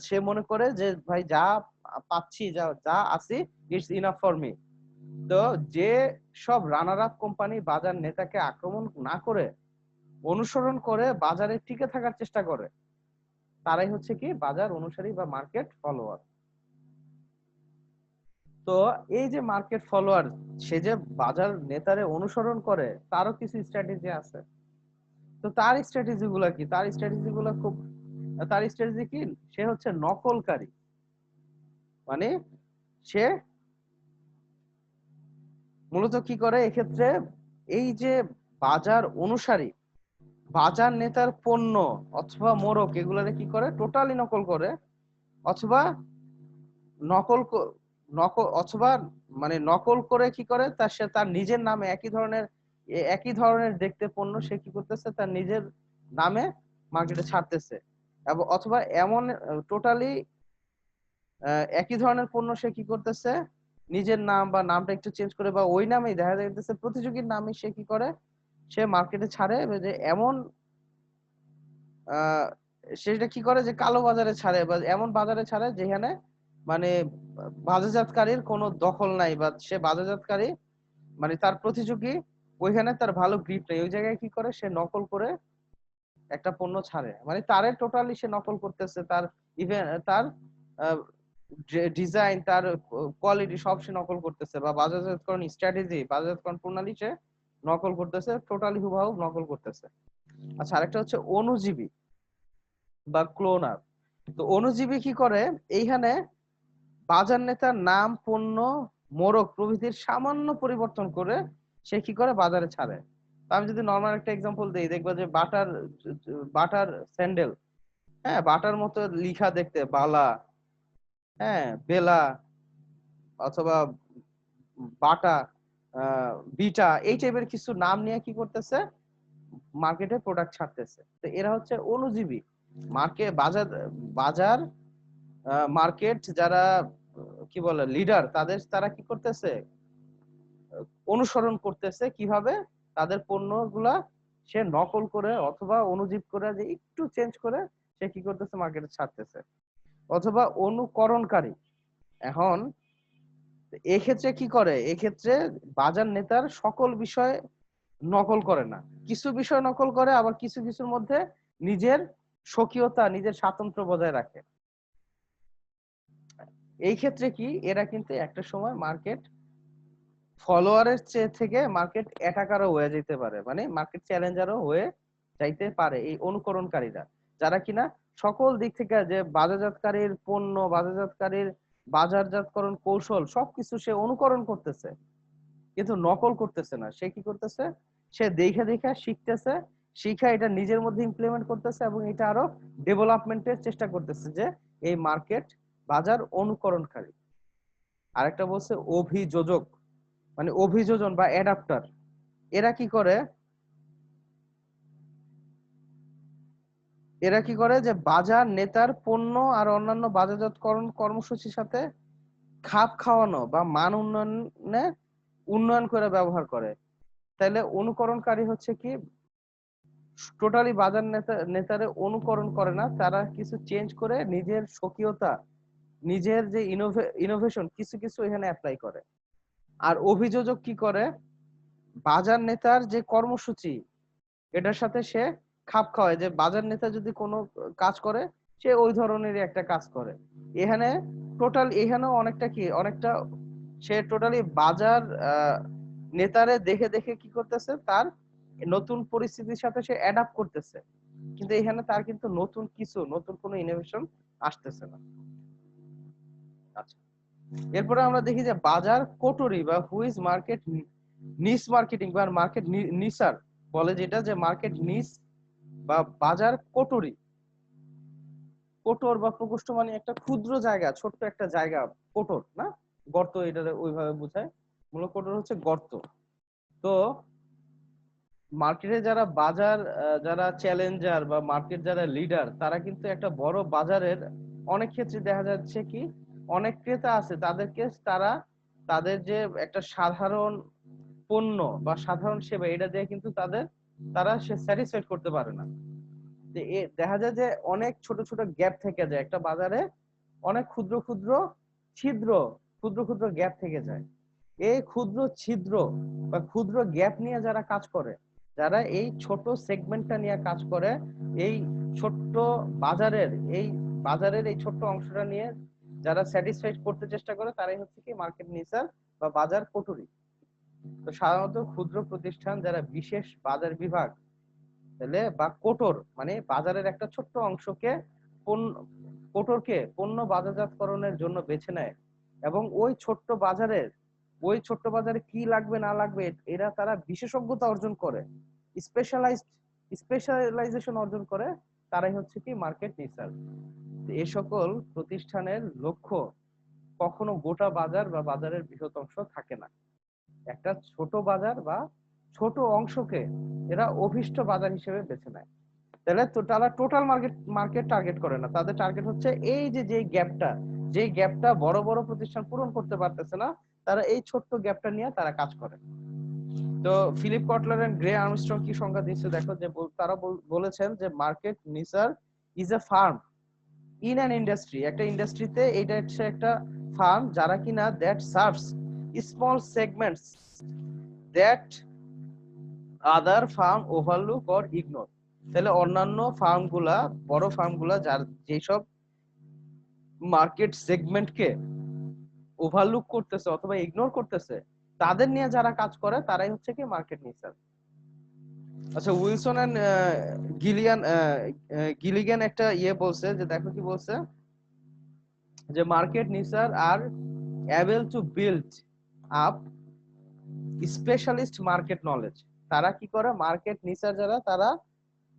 সে মনে করে যে ভাই যা পাচ্ছি, যা যা আছি, ইটস ইনাফ ফর মি। তো যে সব রানার আপ কোম্পানি বাজার নেতাকে আক্রমণ না করে অনুসরণ করে বাজারে টিকে থাকার চেষ্টা করে, তারাই হচ্ছে কি বাজার অনুসারী বা মার্কেট ফলোয়ার। তো এই যে মার্কেট ফলোয়ার, সে যে বাজার নেতারে অনুসরণ করে তারও কিছু স্ট্র্যাটেজি আছে। তো তার স্ট্র্যাটেজি গুলা কি, তার স্ট্র্যাটেজি গুলা খুব, তার স্ট্র্যাটেজি কি, সে হচ্ছে নকলকারী। মানে সে মূলত কি করে এক্ষেত্রে, এই যে বাজার অনুসারী বাজার নেতার পণ্য অথবা মোড়ক এগুলারে কি করে টোটালি নকল করে, অথবা নকল নকল অথবা মানে নকল করে কি করে সে তার নিজের নামে একই ধরনের দেখতে পণ্য সে কি করতেছে তার নিজের নামে মার্কেটে ছাড়তেছে, এবং অথবা এমন টোটালি একই ধরনের পণ্য সে কি করতেছে নিজের নাম বা নামটা একটু চেঞ্জ করে বা ওই নামেই দেখা যাইতেছে প্রতিযোগীর নামে সে কি করে, সে মার্কেটে ছাড়ে, যে এমন আহ সেটা কি করে যে কালো বাজারে ছাড়ে বা এমন বাজারে ছাড়ে যেখানে মানে বাজারজাতকারীর কোনো দখল নাই, বা সে বাজারজাতকারী মানে তার প্রতিযোগী ওইখানে তার ভালো গ্রিপ নেই, ওই জায়গায় কি করে সে নকল করে একটা পণ্য ছাড়ে, মানে তারে টোটালি সে নকল করতেছে, তার ইভেন তার ডিজাইন, তার কোয়ালিটি সব সে নকল করতেছে, বা বাজারজাতকরণ স্ট্র্যাটেজি, বাজারজাতকরণ প্রণালী সে নকল করতেছে, টোটালি হুবহু নকল করতেছে। আচ্ছা, আরেকটা হচ্ছে অনুজীবী বা ক্লোনার। তো অনুজীবী কি করে, এইখানে বাজার নেতার নাম, পণ্য, মোড়ক প্রভৃতির সামান্য পরিবর্তন করে সে কি করে বাজারে ছাড়ে। তো আমি যদি নর্মাল একটা এক্সাম্পল দিই, দেখবা যে বাটার বাটার স্যান্ডেল, হ্যাঁ, বাটার মতো লিখা দেখতে, বালা, হ্যাঁ, বেলা, অথবা বাটা, বিটা, এই টাইপের কিছু নাম নিয়ে কি করতেছে মার্কেটে প্রোডাক্ট ছাড়তেছে। তো এরা হচ্ছে অনুজীবী, মার্কেট বাজার বাজার মার্কেট যারা কি বলে লিডার তারা কি করতেছে, অনুসরণ করতেছে কিভাবে তাদের পণ্যগুলা সে নকল করে অথবা অনুজীব করে যে একটু চেঞ্জ করে সে কি করতেছে মার্কেটে ছাড়তেছে, অথবা অনুকরণকারী। এখন এক্ষেত্রে কি করে, এক্ষেত্রে বাজার নেতার সকল বিষয় নকল করে না, কিছু বিষয় নকল করে, আবার কিছু কিছুর মধ্যে নিজের স্বকীয়তা নিজের স্বাতন্ত্র্য বজায় রাখে। এই ক্ষেত্রে কি এরা কিন্তু একটা সময় মার্কেট ফলোয়ারের থেকে মার্কেট অ্যাটাকারও হয়ে যেতে পারে, মানে মার্কেট চ্যালেঞ্জারও হয়ে যাইতে পারে এই অনুকরণকারীরা, যারা কিনা সকল দিক থেকে যে বাজারজাতকারীর পণ্য, বাজারজাতকারীর বাজারজাতকরণ কৌশল সবকিছু সে অনুকরণ করতেছে কিন্তু নকল করতেছে না। সে কি করতেছে, সে দেখে দেখে শিখতেছে, শিখা এটা নিজের মধ্যে ইমপ্লিমেন্ট করতেছে এবং এটা আরো ডেভেলপমেন্টের চেষ্টা করতেছে, যে এই মার্কেট বাজার অনুকরণকারী। আরেকটা বলছে অভিযোজক, মানে অভিযোজন বা অ্যাডাপ্টার। এরা কি করে, এরা কি করে যে বাজার নেতার পণ্য আর অন্যান্য বাজারজাতকরণ কর্মসূচির সাথে খাপ খাওয়ানো বা মান উন্নয়নে উন্নয়ন করে ব্যবহার করে। তাহলে অনুকরণকারী হচ্ছে কি টোটালি বাজার নেতারে অনুকরণ করে না, তারা কিছু চেঞ্জ করে নিজের স্বকীয়তা নিজের যে ইনোভেশন কিছু কিছু এখানে অ্যাপ্লাই করে। আর অভিযোজক কি করে, বাজার নেতার যে কর্মসূচি এটার সাথে সে খাপ খাওয়ায়, যে বাজার নেতা যদি কোনো কাজ করে সে ওই ধরনেরই একটা কাজ করে। এখানে এখানেও অনেকটা কি অনেকটা সে টোটালি বাজার নেতারে দেখে দেখে কি করতেছে, তার নতুন পরিস্থিতির সাথে সে অ্যাডাপ্ট করতেছে, কিন্তু এখানে তার কিন্তু নতুন কোনো ইনোভেশন আসতেছে না। আচ্ছা, এরপরে আমরা দেখি যে বাজার কোটরি বা হুইজ মার্কেট নিস মার্কেটিং বা মার্কেট নিসার বলে, যেটা যে মার্কেট নিস বা বাজার কোটরি। কোটর বা প্রকোষ্ঠ মানে একটা ক্ষুদ্র জায়গা, ছোট্ট একটা জায়গা, কোটর না গর্ত, এটা ওইভাবে বোঝায়। মূল কোটর হচ্ছে গর্ত। তো মার্কেটে যারা বাজার যারা চ্যালেঞ্জার বা মার্কেট যারা লিডার, তারা কিন্তু একটা বড় বাজারের অনেক ক্ষেত্রে দেখা যাচ্ছে কি অনেক ক্রেতা আছে, তাদেরকে তারা তাদের যে একটা সাধারণ পণ্য বা সাধারণ সেবা এটা দিয়ে কিন্তু তারা সে স্যাটিসফাইড করতে পারে না। যে দেখা যায় যে অনেক ছোট ছোট গ্যাপ থেকে যায় একটা বাজারে, অনেক ক্ষুদ্র ক্ষুদ্র ছিদ্র ক্ষুদ্র ক্ষুদ্র গ্যাপ থেকে যায়। এই ক্ষুদ্র ছিদ্র বা ক্ষুদ্র গ্যাপ নিয়ে যারা কাজ করে, যারা এই ছোট সেগমেন্টটা নিয়ে কাজ করে, এই ছোট্ট বাজারের এই বাজারের এই ছোট্ট অংশটা নিয়ে যারা স্যাটিসফাইড করতে চেষ্টা করে, তারাই হচ্ছে কি মার্কেট নিসার বা বাজার কটুরি। তো সাধারণত ক্ষুদ্র প্রতিষ্ঠান যারা বিশেষ বাজার বিভাগ তাহলে বা কোটর মানে বাজারের একটা ছোট্ট অংশকে কোটরকে পণ্য বাজারজাতকরণের জন্য বেছে নেয়, এবং ওই ছোট্ট বাজারে কি লাগবে না লাগবে এরা তারা বিশেষজ্ঞতা অর্জন করে, স্পেশালাইজেশন অর্জন করে, তারাই হচ্ছে কি মার্কেট রিসার্চ। এই সকল প্রতিষ্ঠানের লক্ষ্য কখনো গোটা বাজার বা বাজারের বৃহৎ অংশ থাকে না, একটা ছোট বাজার বা ছোট অংশকে এরা অভিষ্ট বাজার হিসেবে বেছে নেয়। তাহলে তো তারা টোটাল মার্কেট টার্গেট করে না, তাদের টার্গেট হচ্ছে এই যে গ্যাপটা বড় বড় প্রতিষ্ঠান পূরণ করতে পারতেছে না, তারা এই ছোট্ট গ্যাপটা নিয়ে তারা কাজ করে। তো Philip Kotler and Gary Armstrong কি সংজ্ঞা দিচ্ছে দেখো, যে তারা বলেছেন যে market nicher is a firm in an industry, একটা ইন্ডাস্ট্রিতে এটা হচ্ছে একটা ফার্ম যারা কিনা that serves small segments that other firm overlook or ignore. তাহলে অন্যান্য ফার্মগুলা বড় ফার্মগুলা যার যেসব মার্কেট সেগমেন্টকে ওভারলুক করতেছে অথবা ইগনোর করতেছে, তাদের নিয়ে যারা কাজ করে তারাই হচ্ছে কি মার্কেট নিসার। আচ্ছা, উইলসন এন্ড গিলিগান একটা বলছে, যে দেখো কি বলছে, যে market Nisar are able to build up specialist market knowledge. তারা কি করে, মার্কেট নিসার যারা তারা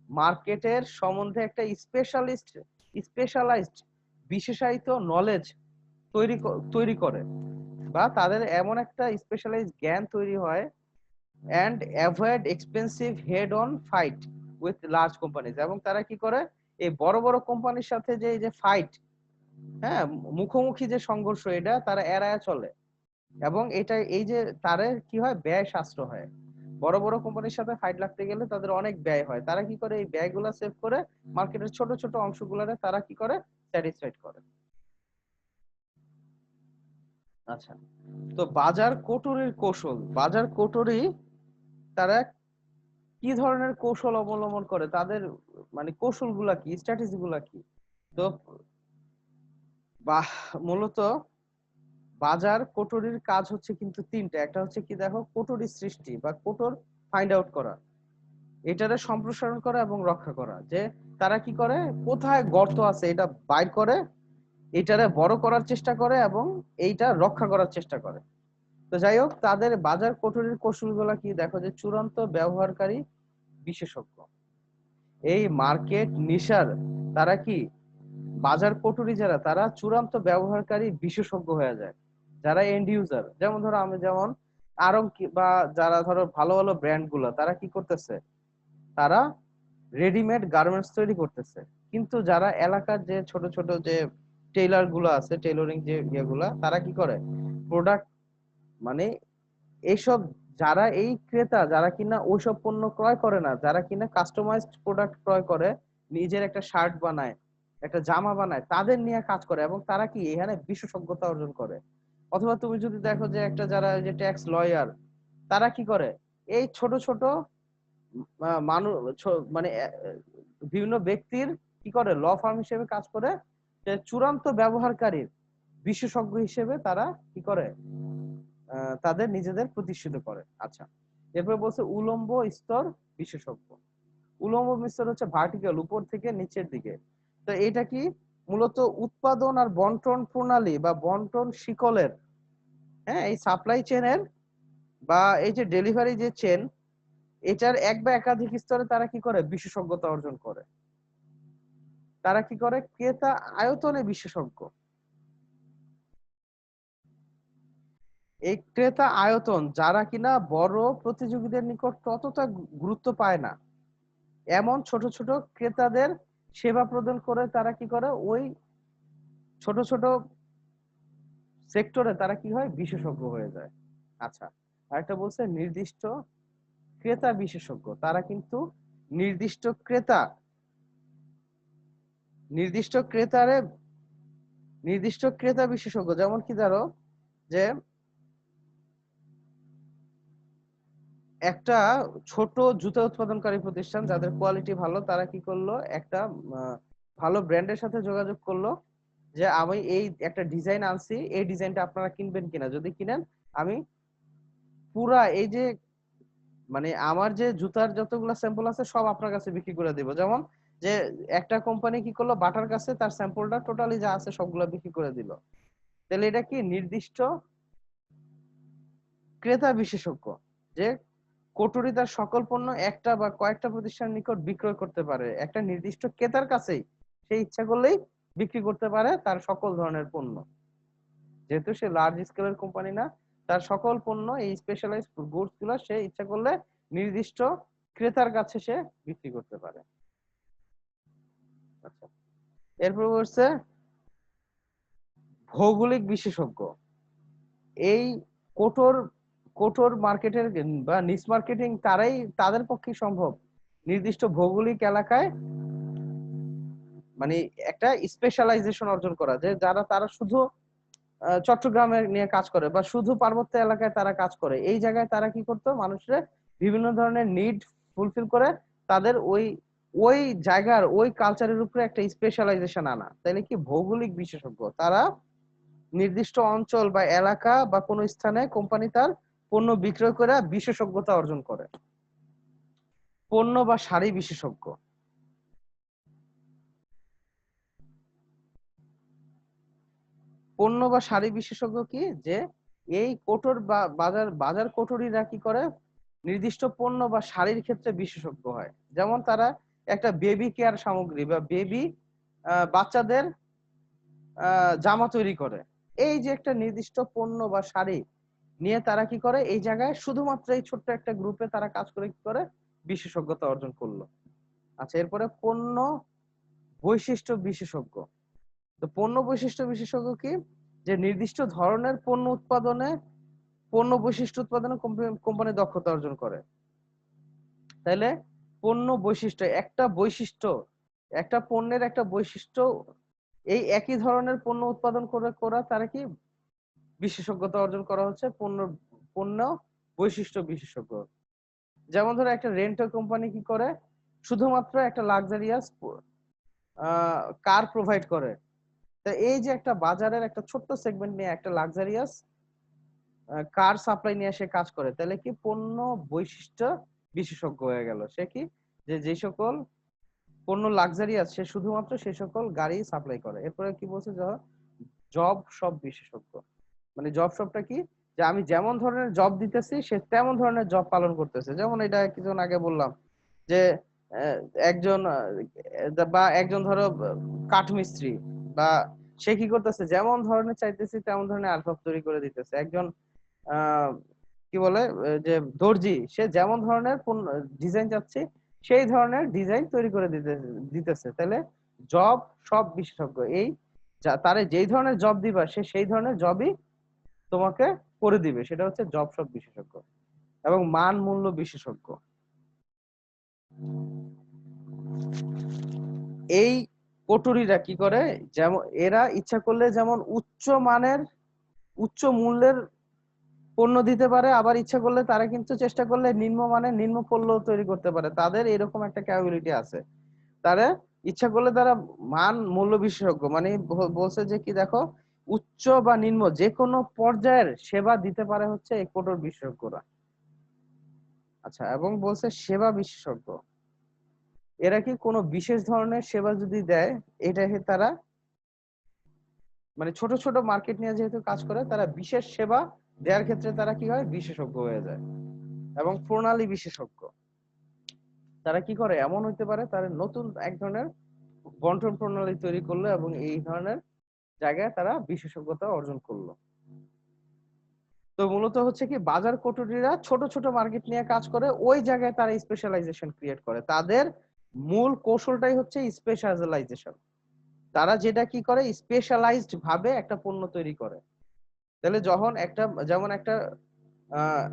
মার্কেটের সম্বন্ধে একটা স্পেশালাইজড বিশেষায়িত নলেজ তৈরি করে, বা তাদের এমন একটা স্পেশালাইজড জ্ঞান তৈরি হয়, and avoid expensive head on fight with large companies. এবং তারা কি করে, এই বড় বড় কোম্পানির সাথে যে এই যে ফাইট, হ্যাঁ, মুখোমুখি যে সংঘর্ষ, এটা তারা এড়ায় চলে। এবং এটা এই যে তাদের কি হয়, ব্যয় সাশ্রয় হয়। বড় বড় কোম্পানির সাথে ফাইট লাগতে গেলে তাদের অনেক ব্যয় হয়, তারা কি করে এই ব্যয়গুলা সেভ করে মার্কেটের ছোট ছোট অংশগুলোরে তারা কি করে, স্যাটিসফাইড করে। আচ্ছা, তো বাজার কটুরির কৌশল, বাজার কটুরি তারা কি ধরনের কৌশল অবলম্বন করে, তাদের মানে কৌশলগুলা কি, স্ট্র্যাটেজি গুলা কি? তো বা মূলত বাজার কটুরির কাজ হচ্ছে কিন্তু তিনটা। একটা হচ্ছে কি দেখো, কটুরি সৃষ্টি বা কটুর ফাইন্ড আউট করা, এটারে সম্প্রসারণ করা এবং রক্ষা করা। যে তারা কি করে, কোথায় গর্ত আছে এটা বাইর করে, এটারে বড় করার চেষ্টা করে এবং এইটা রক্ষা করার চেষ্টা করে। তো যাই হোক, তাদের বাজার কটুরির কৌশলগুলা কি দেখো, যে চূড়ান্ত ব্যবহারকারী বিশেষজ্ঞ, এই মার্কেট নিশার তারা কি, বাজার কটুরি যারা, তারা চূড়ান্ত ব্যবহারকারী বিশেষজ্ঞ হয়ে যায়। যারা এন্ড ইউজার, যেমন ধরো আমি, যেমন আরো বা যারা ধরো ভালো ভালো ব্র্যান্ড গুলো, তারা কি করতেছে, তারা রেডিমেড গার্মেন্টস তৈরি করতেছে। কিন্তু যারা এলাকার যে ছোট ছোট যে টেইলার গুলো আছে, টেইলরিং যে ইয়েগুলা, তারা কি করে, প্রোডাক্ট মানে এইসব, যারা এই ক্রেতা, যারা কিনা ওইসব পণ্য ক্রয় করে না, যারা কিনা কাস্টমাইজড প্রোডাক্ট ক্রয় করে, নিজের একটা শার্ট বানায়, একটা জামা বানায়, তাদের নিয়ে কাজ করে এবং তারা কি এখানে বিশেষজ্ঞতা অর্জন করে। অথবা তুমি যদি দেখো যে একটা যারা যে ট্যাক্স লয়ার, তারা কি করে, এই ছোট ছোট মানুষ, মানে বিভিন্ন ব্যক্তির কি করে, ল ফার্ম হিসেবে কাজ করে, যে চূড়ান্ত ব্যবহারকারীর বিশেষজ্ঞ হিসেবে তারা কি করে, তাদের নিজেদের প্রতিষ্ঠিত করে। আচ্ছা, এরপরে বলছে উলম্ব স্তর বিশেষজ্ঞ। উলম্ব স্তর হচ্ছে ভার্টিক্যাল, উপর থেকে নিচের দিকে। তো এটা কি, মূলত উৎপাদন আর বন্টন প্রণালী বা বন্টন শিকলের, হ্যাঁ, এই সাপ্লাই চেনের বা এই যে ডেলিভারি যে চেন, এটার এক বা একাধিক স্তরে তারা কি করে, বিশেষজ্ঞতা অর্জন করে। তারা কি করে, ক্রেতা আয়তনে বিশেষজ্ঞ। এই ক্রেতা আয়তন যারা কিনা বড় প্রতিযোগীদের নিকট ততটা গুরুত্ব পায় না, এমন ছোট ছোট ক্রেতাদের সেবা প্রদান করে, তারা কি করে, ওই ছোট ছোট সেক্টরে তারা কি হয়, বিশেষজ্ঞ হয়ে যায়। আচ্ছা, আরেকটা বলছে নির্দিষ্ট ক্রেতা বিশেষজ্ঞ। তারা কিন্তু নির্দিষ্ট ক্রেতা, নির্দিষ্ট ক্রেতারে, নির্দিষ্ট ক্রেতা বিশেষজ্ঞ, যেমন কি ধরো যে একটা ছোট জুতা উৎপাদনকারী প্রতিষ্ঠান যাদের কোয়ালিটি ভালো, তারা কি করলো, একটা ভালো ব্র্যান্ডের সাথে যোগাযোগ করলো, যে আমি এই একটা ডিজাইন আনছি, এই ডিজাইনটা আপনারা কিনবেন কিনা, যদি কিনেন আমি পুরা এই যে মানে আমার যে জুতার যতগুলো স্যাম্পল আছে সব আপনার কাছে বিক্রি করে দেবো। যেমন যে একটা কোম্পানি কি করলো, বাটার কাছে তার স্যাম্পলটা টোটালি যা আছে সবগুলো বিক্রি করে দিল। তাহলে এটা কি, নির্দিষ্ট ক্রেতা বিশেষজ্ঞ, যে কটুরি তার সকল পণ্য একটা বা কয়েকটা প্রতিষ্ঠানের নিকট বিক্রয় করতে পারে, একটা নির্দিষ্ট ক্রেতার কাছেই সে ইচ্ছা করলেই বিক্রি করতে পারে তার সকল ধরনের পণ্য। যেহেতু সে লার্জ স্কেলের কোম্পানি না, তার সকল পণ্য, এই স্পেশালাইজড গুডস গুলা সে ইচ্ছা করলে নির্দিষ্ট ক্রেতার কাছে সে বিক্রি করতে পারে। আচ্ছা, এরপর হচ্ছে ভৌগোলিক বিশেষজ্ঞ। এই কোটর কোটর মার্কেটের বা নিচ মার্কেটিং তারাই, তাদের পক্ষে সম্ভব নির্দিষ্ট ভৌগোলিক এলাকায় মানে একটা স্পেশালাইজেশন অর্জন করা, যে যারা তারা শুধু চট্টগ্রামে নিয়ে কাজ করে বা শুধু পার্বত্য এলাকায় তারা কাজ করে, এই জায়গায় তারা কি করতো, মানুষের বিভিন্ন ধরনের নিড ফুলফিল করে, তাদের ওই ওই জায়গার ওই কালচারের উপরে একটা স্পেশালাইজেশন আনা, তাইলে কি ভৌগোলিক বিশেষজ্ঞ। তারা নির্দিষ্ট অঞ্চল বা এলাকা বা কোনো স্থানে কোম্পানি তার পণ্য বিক্রয় করে বিশেষজ্ঞতা অর্জন করে। পণ্য বা শাড়ি বিশেষজ্ঞ। পণ্য বা শাড়ি বিশেষজ্ঞ কি, যে এই কোটর বা বাজার বাজার কোটরিরা কি করে, নির্দিষ্ট পণ্য বা শাড়ির ক্ষেত্রে বিশেষজ্ঞ হয়। যেমন তারা একটা বেবি কেয়ার সামগ্রী বা বেবি বাচ্চাদের জামা তৈরি করে, এই যে একটা নির্দিষ্ট পণ্য বা শাড়ি নিয়ে তারা কি করে, এই জায়গায় শুধুমাত্র এই ছোট্ট একটা গ্রুপে তারা কাজ করে কি করে, বিশেষজ্ঞতা অর্জন করলো। আচ্ছা, এরপরে পণ্য বৈশিষ্ট্য বিশেষজ্ঞ। তো পণ্য বৈশিষ্ট্য বিশেষজ্ঞ কি, যে নির্দিষ্ট ধরনের পণ্য উৎপাদনে কোম্পানি দক্ষতা অর্জন করে। তাহলে পণ্য বৈশিষ্ট্য, একটা পণ্যের একটা বৈশিষ্ট্য, এই একই ধরনের পণ্য উৎপাদন করা তারা কি বিশেষজ্ঞতা অর্জন করা হচ্ছে পণ্য বৈশিষ্ট্য বিশেষজ্ঞ। যেমন ধরো একটা রেন্টাল কোম্পানি কি করে, শুধুমাত্র একটা লাক্সারিয়াস কার প্রোভাইড করে। তো এই যে একটা বাজারের একটা ছোট্ট সেগমেন্ট নিয়ে একটা লাক্সারিয়াস কার সাপ্লাই নিয়ে সে কাজ করে, তাহলে কি পণ্য বৈশিষ্ট্য বিশেষজ্ঞ হয়ে গেল। সে কি, যে সকল পণ্য লাক্সারিয়াস সে শুধুমাত্র সে সকল গাড়ি সাপ্লাই করে। এরপরে কি বলছে, জব সব বিশেষজ্ঞ। মানে জব সবটা কি, যে আমি যেমন ধরনের জব দিতেছি সে তেমন ধরনের জব পালন করতেছে। যেমন এটা কিছুক্ষণ আগে বললাম যে আহ, একজন একজন ধরো কাঠমিস্ত্রি, বা সে কি করতেছে, যেমন ধরনের চাইতেছি তেমন ধরনের আসবাব তৈরি করে দিতেছে। একজন আহ কি বলে যে দর্জি, সে যেমন ধরনের ডিজাইন চাচ্ছে সেই ধরনের ডিজাইন তৈরি করে দিতেছে। তাহলে জব সব বিশেষজ্ঞ, এই তারে যেই ধরনের জব দিবা সে সেই ধরনের জবই তোমাকে করে দিবে, সেটা হচ্ছে জব সব বিশেষজ্ঞ। এবং মান মূল্য বিশেষজ্ঞ, এই কটুরিরা কি করে, যেমন এরা ইচ্ছা করলে যেমন উচ্চ মূল্যের পণ্য দিতে পারে, আবার ইচ্ছা করলে তারা কিন্তু চেষ্টা করলে নিম্নমানের নিম্ন পণ্য তৈরি করতে পারে। তাদের এরকম একটা ক্যাপাবিলিটি আছে। তারা ইচ্ছা করলে তারা মান মূল্য বিশেষজ্ঞ, মানে বলছে যে কি দেখো, উচ্চ বা নিম্ন যে কোনো পর্যায়ের সেবা দিতে পারে হচ্ছে এই কোটর বিশেষজ্ঞরা। আচ্ছা, এবং বলছে সেবা বিশেষজ্ঞ, এরা কি কোনো বিশেষ ধরনের সেবা যদি দেয়, এটাকে তারা মানে ছোট ছোট মার্কেট নিয়ে যেহেতু কাজ করে, তারা বিশেষ সেবা দেওয়ার ক্ষেত্রে তারা কি হয়, বিশেষজ্ঞ হয়ে যায়। এবং প্রণালী বিশেষজ্ঞ, তারা কি করে, এমন হইতে পারে তারা নতুন এক ধরনের বন্টন প্রণালী তৈরি করলো এবং এই ধরনের জায়গায় তারা বিশেষজ্ঞতা অর্জন করলো। তো মূলত হচ্ছে কি, বাজার কটুরিরা ছোট ছোট মার্কেট নিয়ে কাজ করে, ওই জায়গায় তারা স্পেশালাইজেশন ক্রিয়েট করে। তাদের মূল কৌশলটাই হচ্ছে স্পেশালাইজেশন। তারা যেটা কি করে, স্পেশালাইজড ভাবে একটা পণ্য তৈরি করে। তাহলে যখন যেমন আহ,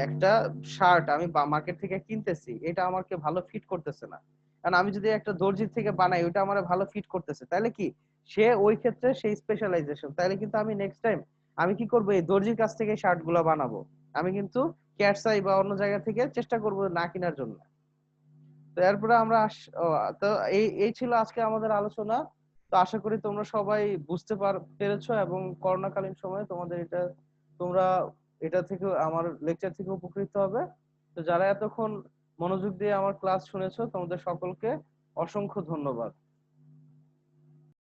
একটা শার্ট আমি মার্কেট থেকে কিনতেছি, এটা আমাকে ভালো ফিট করতেছে না, কারণ আমি যদি একটা দর্জির থেকে বানাই ওটা আমার ভালো ফিট করতেছে, তাহলে কি সে ওই ক্ষেত্রে সেই স্পেশালাইজেশন, তাহলে কিন্তু আমি নেক্সট টাইম আমি কি করবো, এই দর্জির কাছ থেকে শার্ট গুলা বানাবো। আমি কিন্তু ক্যাটসাই বা অন্য জায়গা থেকে চেষ্টা করবো না কেনার জন্য। তো এরপরে আমরা তো এই ছিল আজকে আমাদের আলোচনা। তো আশা করি তোমরা সবাই বুঝতে পেরেছো, এবং করোনাকালীন সময়ে তোমরা এটা থেকে আমার লেকচার থেকে উপকৃত হবে। তো যারা এতক্ষণ মনোযোগ দিয়ে আমার ক্লাস শুনেছো, তোমাদের সকলকে অসংখ্য ধন্যবাদ।